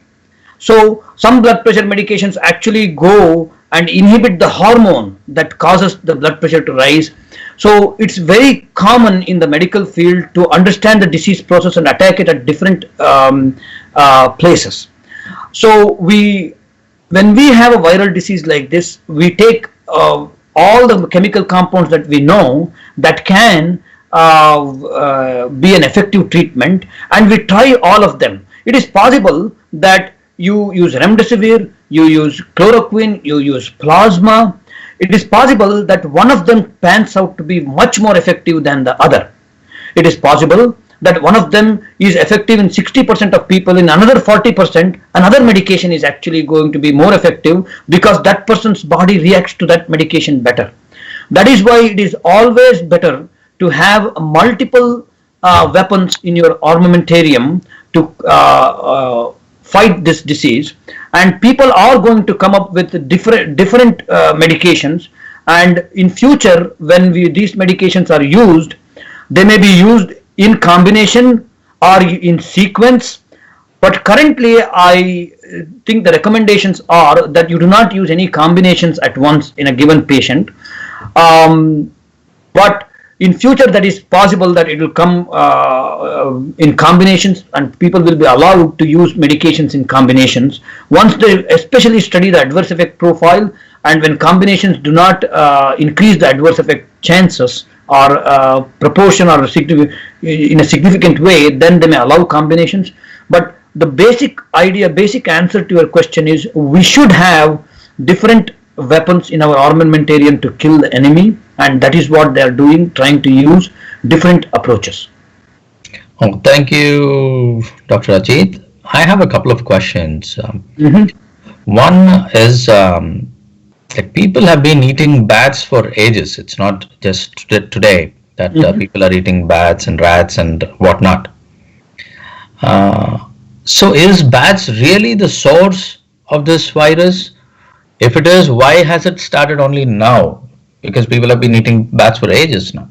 So some blood pressure medications actually go and inhibit the hormone that causes the blood pressure to rise. So it's very common in the medical field to understand the disease process and attack it at different places. So when we have a viral disease like this, we take all the chemical compounds that we know that can be an effective treatment, and we try all of them. It is possible that you use remdesivir, you use chloroquine, you use plasma. It is possible that one of them pans out to be much more effective than the other. It is possible that one of them is effective in 60% of people, in another 40% another medication is actually going to be more effective because that person's body reacts to that medication better. That is why it is always better to have multiple weapons in your armamentarium to fight this disease. And people are going to come up with different medications, and in future when these medications are used, they may be used in combination or in sequence. But currently I think the recommendations are that you do not use any combinations at once in a given patient. But in future that is possible that it will come in combinations, and people will be allowed to use medications in combinations once they especially study the adverse effect profile, and when combinations do not increase the adverse effect chances or proportion or in a significant way, then they may allow combinations. But the basic answer to your question is we should have different weapons in our armamentarium to kill the enemy, and that is what they are doing, trying to use different approaches. Oh, thank you, Dr. Ajit. I have a couple of questions. One is like people have been eating bats for ages. It's not just today that people are eating bats and rats and whatnot. So is bats really the source of this virus? If it is, why has it started only now? Because people have been eating bats for ages now.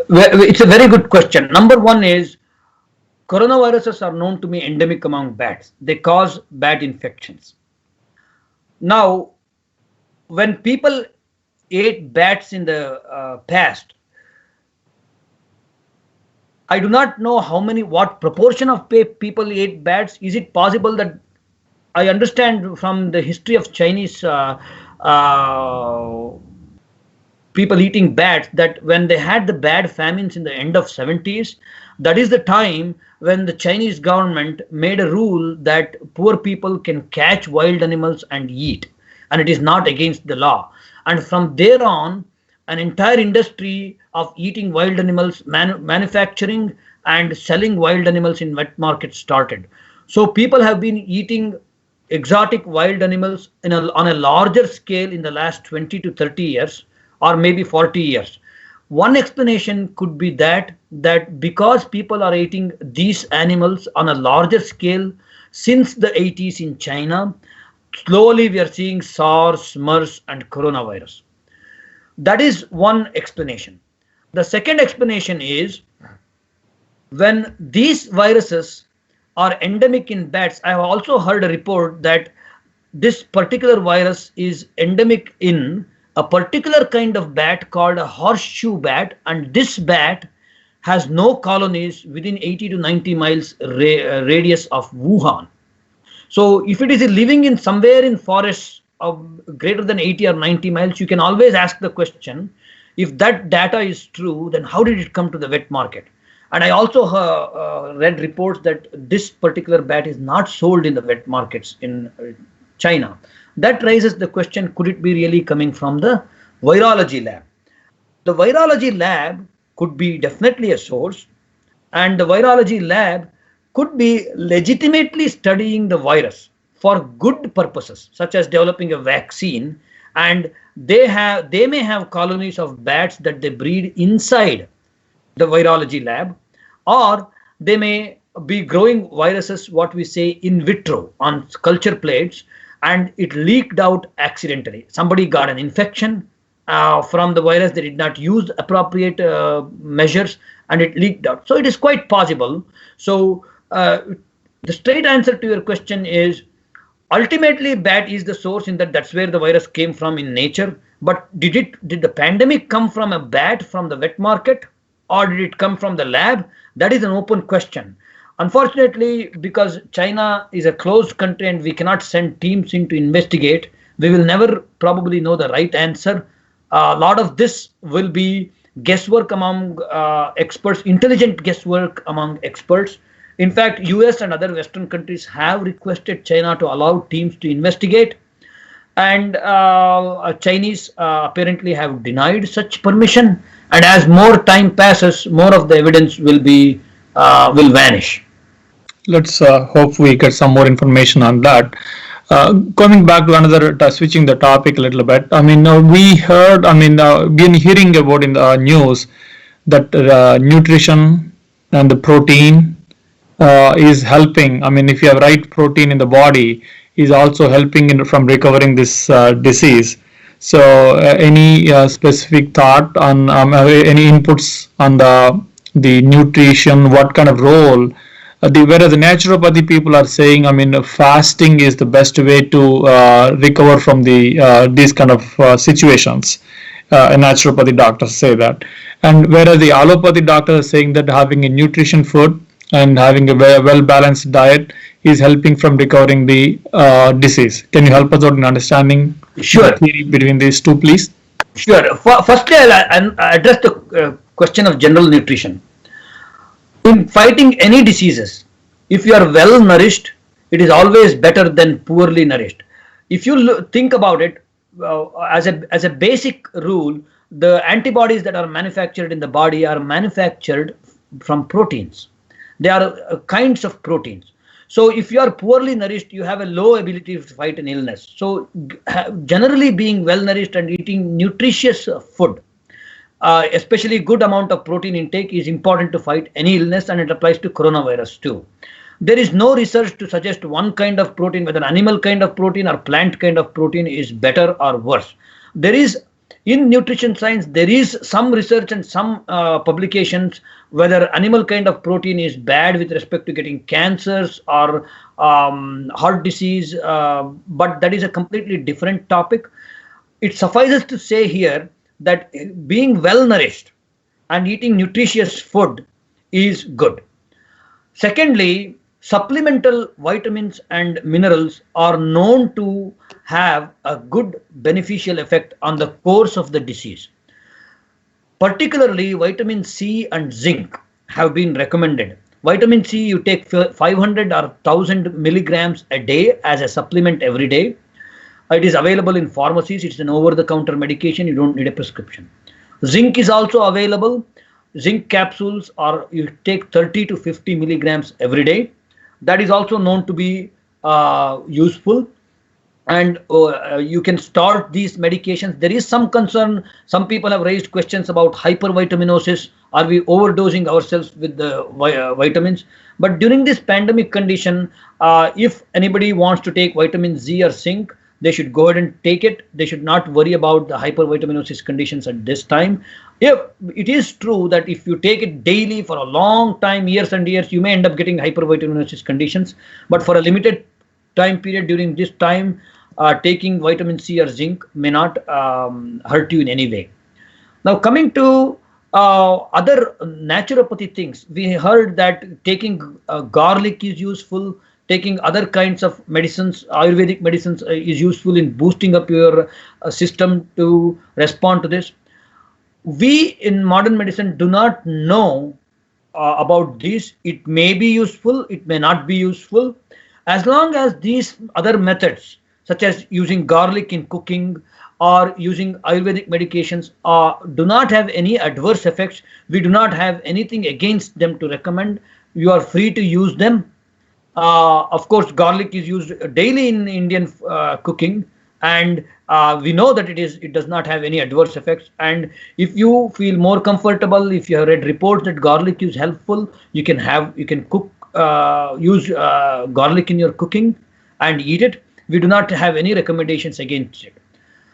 It's a very good question. Number one is coronaviruses are known to be endemic among bats. They cause bat infections. Now, when people ate bats in the past, I do not know what proportion of people ate bats. Is it possible that I understand from the history of Chinese people eating bats that when they had the bad famines in the end of 70s, that is the time when the Chinese government made a rule that poor people can catch wild animals and eat, and it is not against the law. And from there on, an entire industry of eating wild animals, manufacturing and selling wild animals in wet markets started. So people have been eating exotic wild animals on a larger scale in the last 20 to 30 years or maybe 40 years. One explanation could be that because people are eating these animals on a larger scale since the 80s in China, slowly we are seeing SARS, MERS and coronavirus. That is one explanation. The second explanation is when these viruses are endemic in bats. I have also heard a report that this particular virus is endemic in a particular kind of bat called a horseshoe bat, and this bat has no colonies within 80 to 90 miles radius of Wuhan. So if it is living in somewhere in forests of greater than 80 or 90 miles, you can always ask the question, if that data is true, then how did it come to the wet market? And I also read reports that this particular bat is not sold in the wet markets in China. That raises the question, could it be really coming from the virology lab? The virology lab could be definitely a source, and the virology lab could be legitimately studying the virus for good purposes, such as developing a vaccine, and they may have colonies of bats that they breed inside the virology lab, or they may be growing viruses, what we say in vitro on culture plates, and it leaked out accidentally. Somebody got an infection from the virus, they did not use appropriate measures, and it leaked out. So it is quite possible. So the straight answer to your question is ultimately bat is the source, in that's where the virus came from in nature. But did the pandemic come from a bat from the wet market, or did it come from the lab? That is an open question. Unfortunately, because China is a closed country and we cannot send teams in to investigate, We will never probably know the right answer. A lot of this will be guesswork among experts, intelligent guesswork among experts. In fact, US and other Western countries have requested China to allow teams to investigate, and Chinese apparently have denied such permission. And as more time passes, more of the evidence will vanish. Let's hope we get some more information on that. Coming back to another, switching the topic a little bit. I mean, we heard, I mean, been hearing about in the news that nutrition and the protein is helping. I mean, if you have right protein in the body, is also helping in, from recovering this disease. So, any specific thought on any inputs on the nutrition? What kind of role? Whereas the naturopathy people are saying, I mean, fasting is the best way to recover from these kind of situations. Naturopathy doctors say that, and whereas the allopathy doctors are saying that having a nutrition food and having a well balanced diet is helping from recovering the disease. Can you help us out in understanding Sure. the theory between these two, please? Sure. Firstly, I'll address the question of general nutrition. In fighting any diseases, if you are well nourished, it is always better than poorly nourished. If you think about it, as a basic rule, the antibodies that are manufactured in the body are manufactured from proteins. They are kinds of proteins. So if you are poorly nourished, you have a low ability to fight an illness. So generally being well nourished and eating nutritious food, especially good amount of protein intake, is important to fight any illness, and it applies to coronavirus too. There is no research to suggest one kind of protein, whether animal kind of protein or plant kind of protein, is better or worse. There is, in nutrition science, there is some research and some publications whether animal kind of protein is bad with respect to getting cancers or heart disease, but that is a completely different topic. It suffices to say here that being well nourished and eating nutritious food is good. Secondly, supplemental vitamins and minerals are known to have a good beneficial effect on the course of the disease. Particularly vitamin C and zinc have been recommended. Vitamin C, you take 500 or 1000 milligrams a day as a supplement every day. It is available in pharmacies. It's an over-the-counter medication. You don't need a prescription. Zinc is also available. Zinc capsules, or you take 30 to 50 milligrams every day. That is also known to be useful. And you can start these medications. There is some concern. Some people have raised questions about hypervitaminosis. Are we overdosing ourselves with the vitamins? But during this pandemic condition, if anybody wants to take vitamin Z or zinc, they should go ahead and take it. They should not worry about the hypervitaminosis conditions at this time. If it is true that if you take it daily for a long time, years and years, you may end up getting hypervitaminosis conditions. But for a limited time period during this time, taking vitamin C or zinc may not hurt you in any way. Now, coming to other naturopathy things, we heard that taking garlic is useful. Taking other kinds of medicines, Ayurvedic medicines, is useful in boosting up your system to respond to this. We in modern medicine do not know about this. It may be useful, it may not be useful. As long as these other methods, such as using garlic in cooking or using Ayurvedic medications, do not have any adverse effects, we do not have anything against them to recommend. You are free to use them. Of course, garlic is used daily in Indian cooking, and we know that it does not have any adverse effects. And if you feel more comfortable, if you have read reports that garlic is helpful, you can cook, use garlic in your cooking and eat it. We do not have any recommendations against it.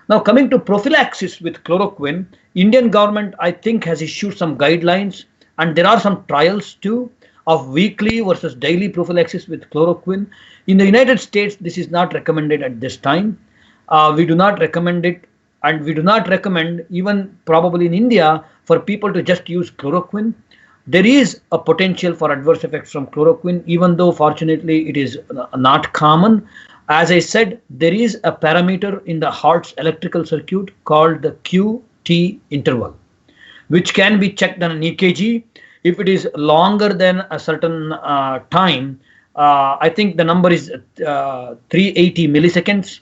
Now, coming to prophylaxis with chloroquine, Indian government, I think, has issued some guidelines, and there are some trials too, of weekly versus daily prophylaxis with chloroquine. In the United States, this is not recommended at this time. We do not recommend it, and we do not recommend, even probably in India, for people to just use chloroquine. There is a potential for adverse effects from chloroquine, even though fortunately it is not common. As I said, there is a parameter in the heart's electrical circuit called the QT interval, which can be checked on an EKG. If it is longer than a certain time, I think the number is 380 milliseconds,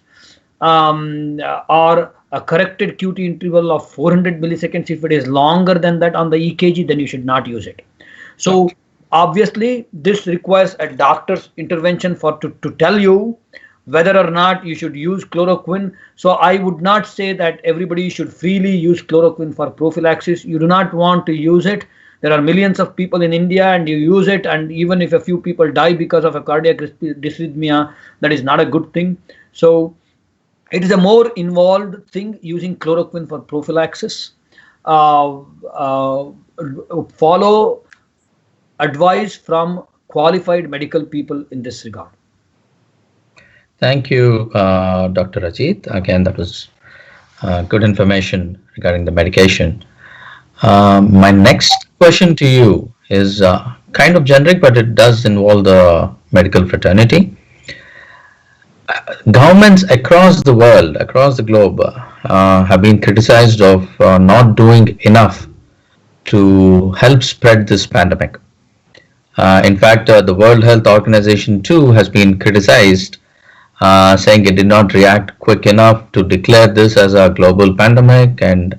or a corrected QT interval of 400 milliseconds. If it is longer than that on the EKG, then you should not use it. So obviously, this requires a doctor's intervention to tell you whether or not you should use chloroquine. So I would not say that everybody should freely use chloroquine for prophylaxis. You do not want to use it. There are millions of people in India and you use it, and even if a few people die because of a cardiac dysrhythmia, that is not a good thing. So it is a more involved thing using chloroquine for prophylaxis. Follow advice from qualified medical people in this regard. Thank you, Dr. Ajit. Again, that was good information regarding the medication. My next question to you is kind of generic, but it does involve the medical fraternity. Governments across the world, across the globe, have been criticized of not doing enough to help spread this pandemic. In fact, the World Health Organization too has been criticized, saying it did not react quick enough to declare this as a global pandemic and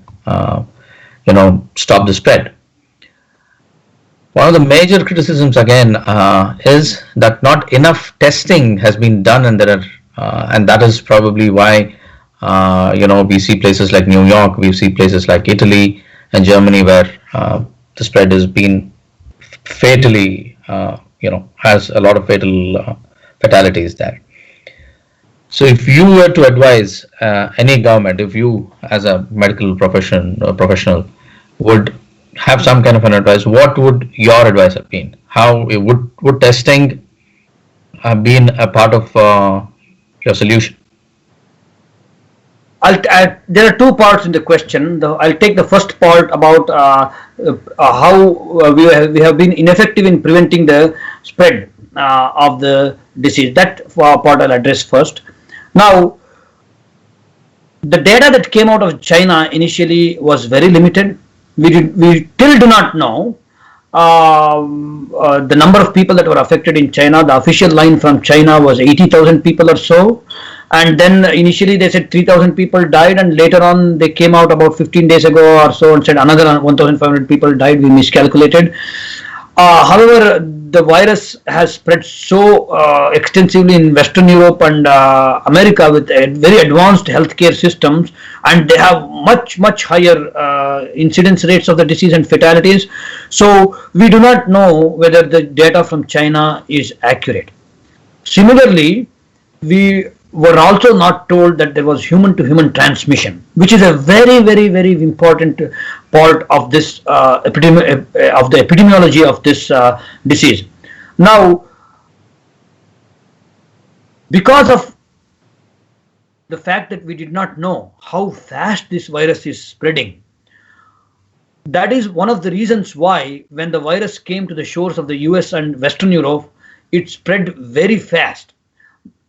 stop the spread. One of the major criticisms again is that not enough testing has been done, and and that is probably why we see places like New York, we see places like Italy and Germany where the spread has been fatally, has a lot of fatalities there. So if you were to advise any government, if you as a medical professional would have some kind of an advice, what would your advice have been? How would testing have been a part of your solution? There are two parts in the question. I'll take the first part about how we have been ineffective in preventing the spread of the disease. That part I'll address first. Now, the data that came out of China initially was very limited. We still do not know the number of people that were affected in China. The official line from China was 80,000 people or so. And then initially they said 3,000 people died, and later on they came out about 15 days ago or so and said another 1,500 people died. We miscalculated. However, the virus has spread so extensively in Western Europe and America with very advanced healthcare systems, and they have much higher incidence rates of the disease and fatalities. So we do not know whether the data from China is accurate. Similarly, we were also not told that there was human-to-human transmission, which is a very important part of this of the epidemiology of this disease. Now, because of the fact that we did not know how fast this virus is spreading, that is one of the reasons why when the virus came to the shores of the US and Western Europe, it spread very fast.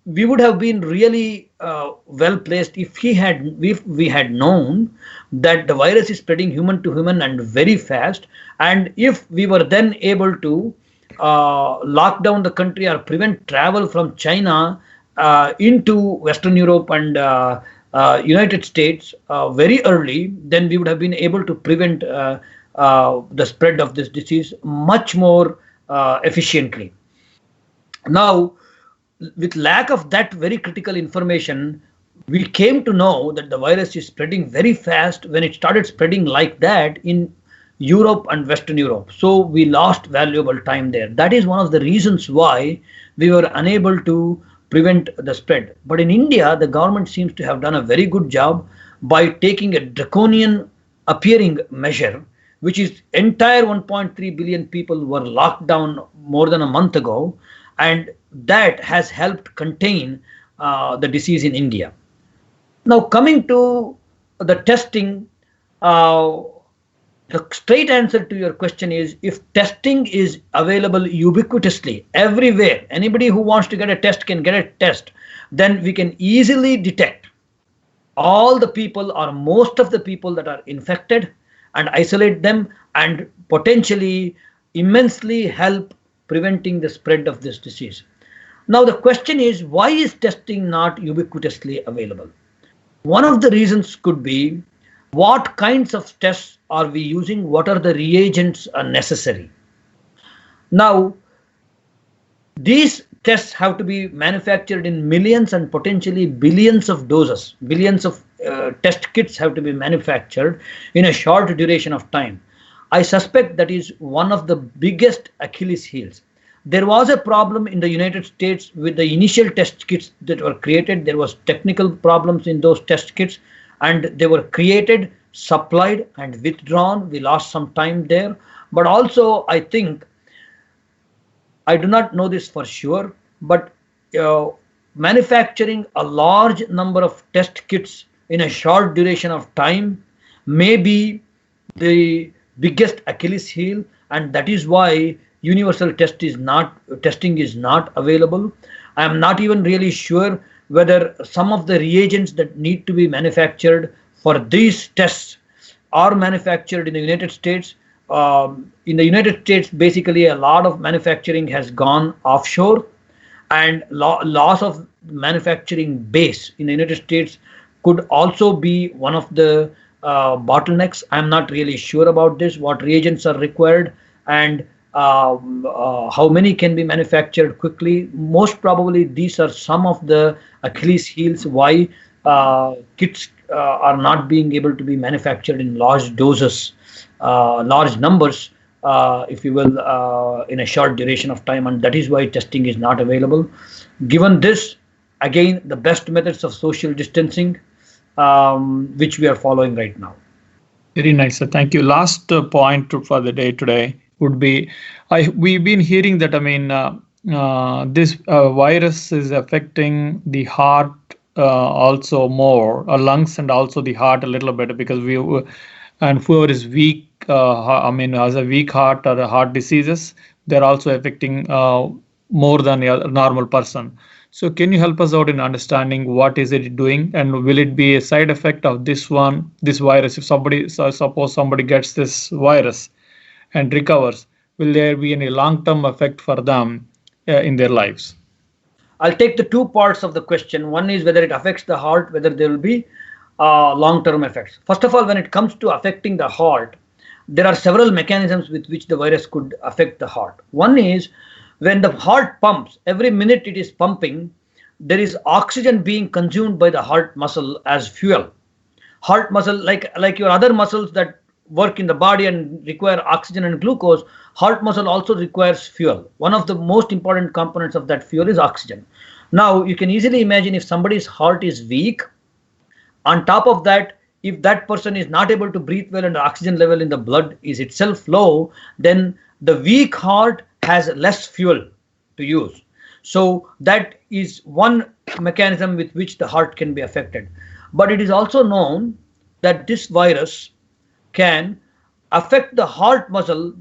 We would have been really well placed if we had known that the virus is spreading human to human and very fast, and if we were then able to lock down the country or prevent travel from China into Western Europe and United States very early, then we would have been able to prevent the spread of this disease much more efficiently. Now, with lack of that very critical information, we came to know that the virus is spreading very fast when it started spreading like that in Europe and Western Europe. So we lost valuable time there. That is one of the reasons why we were unable to prevent the spread. But in India, the government seems to have done a very good job by taking a draconian appearing measure, which is entire 1.3 billion people were locked down more than a month ago, and that has helped contain the disease in India. Now, coming to the testing, The straight answer to your question is, if testing is available ubiquitously everywhere, anybody who wants to get a test can get a test, then we can easily detect all the people or most of the people that are infected and isolate them and potentially immensely help preventing the spread of this disease. Now the question is, why is testing not ubiquitously available? One of the reasons could be, what kinds of tests are we using? What are the reagents are necessary? Now, these tests have to be manufactured in millions and potentially billions of doses. Billions of test kits have to be manufactured in a short duration of time. I suspect that is one of the biggest Achilles heels. There was a problem in the United States with the initial test kits that were created. There was technical problems in those test kits, and they were created, supplied, and withdrawn. We lost some time there. But also, I think, I do not know this for sure, but manufacturing a large number of test kits in a short duration of time may be the biggest Achilles heel, and that is why universal testing is not available. I am not even really sure whether some of the reagents that need to be manufactured for these tests are manufactured in the United States. In the United States, basically a lot of manufacturing has gone offshore, and loss of manufacturing base in the United States could also be one of the bottlenecks. I'm not really sure about this, what reagents are required, and how many can be manufactured quickly. Most probably these are some of the Achilles heels why kits are not being able to be manufactured in large doses, large numbers, if you will, in a short duration of time, and that is why testing is not available. Given this, again, the best methods of social distancing, which we are following right now. Very nice, sir. Thank you. Last point for the day today would be, we've been hearing that, this virus is affecting the heart also more, lungs and also the heart a little bit, because and whoever is weak, has a weak heart or heart diseases, they're also affecting more than a normal person. So can you help us out in understanding what is it doing, and will it be a side effect of this virus? If suppose somebody gets this virus and recovers, will there be any long-term effect for them in their lives? I'll take the two parts of the question. One is whether it affects the heart, whether there will be long-term effects. First of all, when it comes to affecting the heart, there are several mechanisms with which the virus could affect the heart. One is, when the heart pumps, every minute it is pumping, there is oxygen being consumed by the heart muscle as fuel. Heart muscle, like your other muscles that work in the body and require oxygen and glucose, heart muscle also requires fuel. One of the most important components of that fuel is oxygen. Now, you can easily imagine, if somebody's heart is weak, on top of that, if that person is not able to breathe well and the oxygen level in the blood is itself low, then the weak heart has less fuel to use. So that is one mechanism with which the heart can be affected. But it is also known that this virus can affect the heart muscle,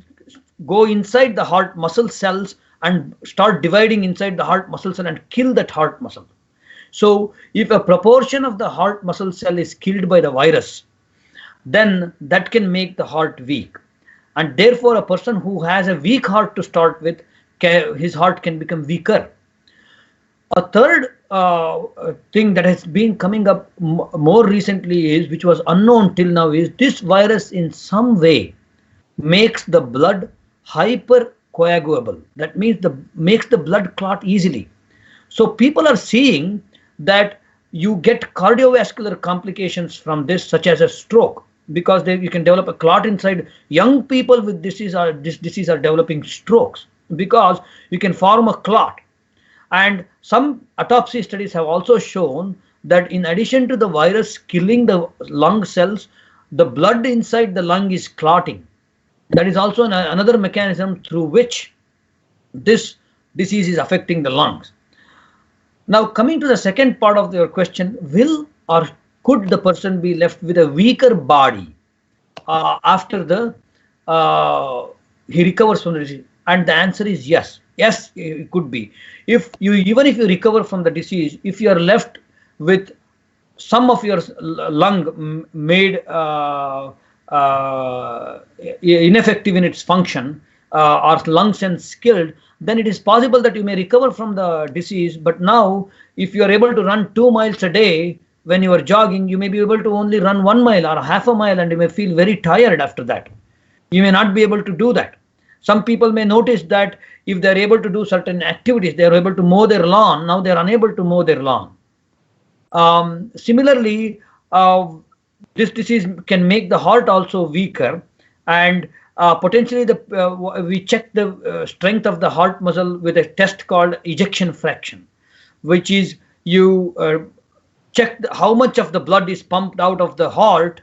go inside the heart muscle cells and start dividing inside the heart muscle cell and kill that heart muscle. So if a proportion of the heart muscle cell is killed by the virus, then that can make the heart weak. And therefore, a person who has a weak heart to start with, his heart can become weaker. A third thing that has been coming up more recently is, which was unknown till now, is this virus in some way makes the blood hypercoagulable. That means makes the blood clot easily. So people are seeing that you get cardiovascular complications from this, such as a stroke, because you can develop a clot inside. Young people with this disease are developing strokes because you can form a clot. And some autopsy studies have also shown that in addition to the virus killing the lung cells, the blood inside the lung is clotting. That is also another mechanism through which this disease is affecting the lungs. Now, coming to the second part of your question, will or could the person be left with a weaker body after the he recovers from the disease? And the answer is yes. Yes, it could be. If you even if you recover from the disease, if you are left with some of your lung made ineffective in its function, or lungs and skilled, then it is possible that you may recover from the disease. But now, if you are able to run 2 miles a day when you are jogging, you may be able to only run 1 mile or half a mile, and you may feel very tired after that. You may not be able to do that. Some people may notice that if they are able to do certain activities, they are able to mow their lawn. Now they are unable to mow their lawn. Similarly, this disease can make the heart also weaker, and potentially we check the strength of the heart muscle with a test called ejection fraction, which is you check how much of the blood is pumped out of the heart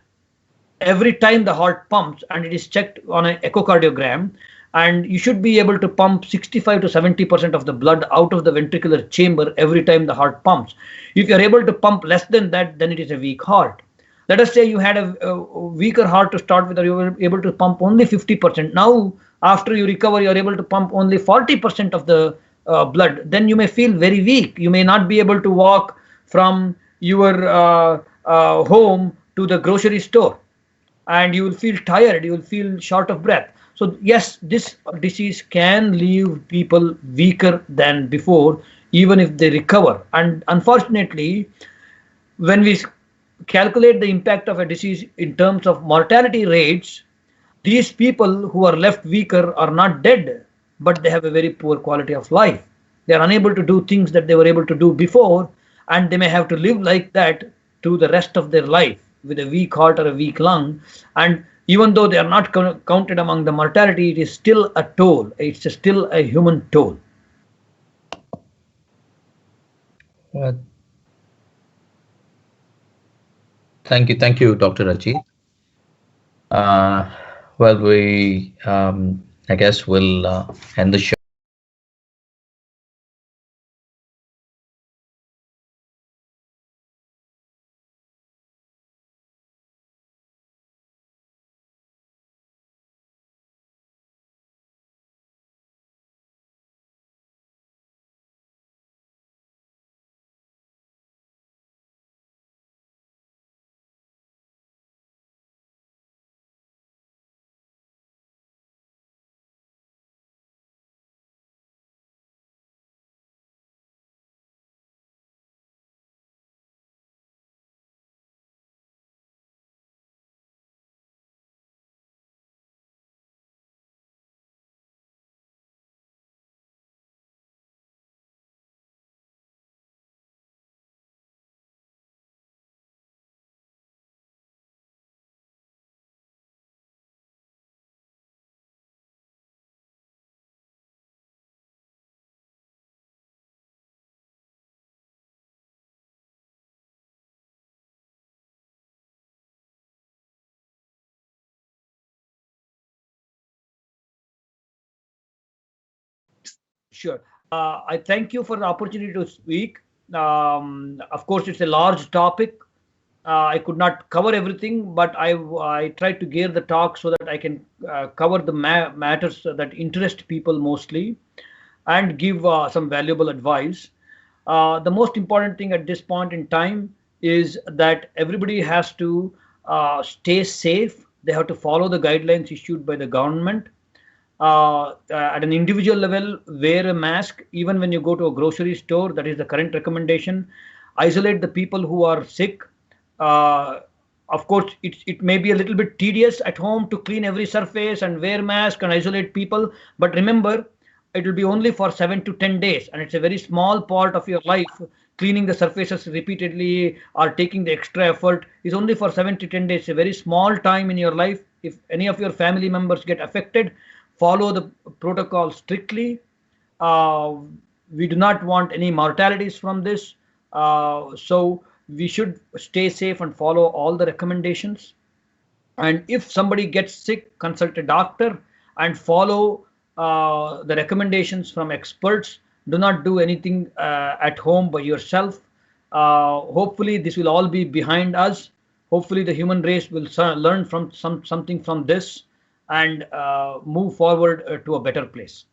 every time the heart pumps, and it is checked on an echocardiogram. And you should be able to pump 65 to 70% of the blood out of the ventricular chamber every time the heart pumps. If you're able to pump less than that, then it is a weak heart. Let us say you had a weaker heart to start with, or you were able to pump only 50%. Now, after you recover, you're able to pump only 40% of the blood. Then you may feel very weak. You may not be able to walk from your home to the grocery store, and you will feel tired. You will feel short of breath. So yes, this disease can leave people weaker than before, even if they recover. And unfortunately, when we calculate the impact of a disease in terms of mortality rates, these people who are left weaker are not dead, but they have a very poor quality of life. They are unable to do things that they were able to do before, and they may have to live like that to the rest of their life with a weak heart or a weak lung. And even though they are not counted among the mortality, it is still a toll. It's still a human toll. Thank you, Dr. Ajit. Well, I guess we'll end the show. Sure. I thank you for the opportunity to speak. Of course, it's a large topic. I could not cover everything, but I tried to gear the talk so that I can cover the matters that interest people mostly, and give some valuable advice. The most important thing at this point in time is that everybody has to stay safe. They have to follow the guidelines issued by the government. At an individual level, wear a mask even when you go to a grocery store. That is the current recommendation. Isolate the people who are sick. Of course, it may be a little bit tedious at home to clean every surface and wear mask and isolate people, but remember, it will be only for 7 to 10 days, and it's a very small part of your life. Cleaning the surfaces repeatedly or taking the extra effort is only for 7 to 10 days, a very small time in your life. If any of your family members get affected, follow the protocol strictly. We do not want any mortalities from this. So we should stay safe and follow all the recommendations. And if somebody gets sick, consult a doctor and follow the recommendations from experts. Do not do anything at home by yourself. Hopefully, this will all be behind us. Hopefully, the human race will learn from something from this and move forward to a better place.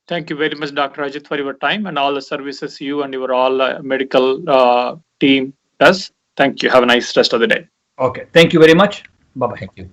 Thank you very much, Dr. Ajit, for your time and all the services you and your all medical team does. Thank you. Have a nice rest of the day. Okay. Thank you very much. Bye bye. Thank you.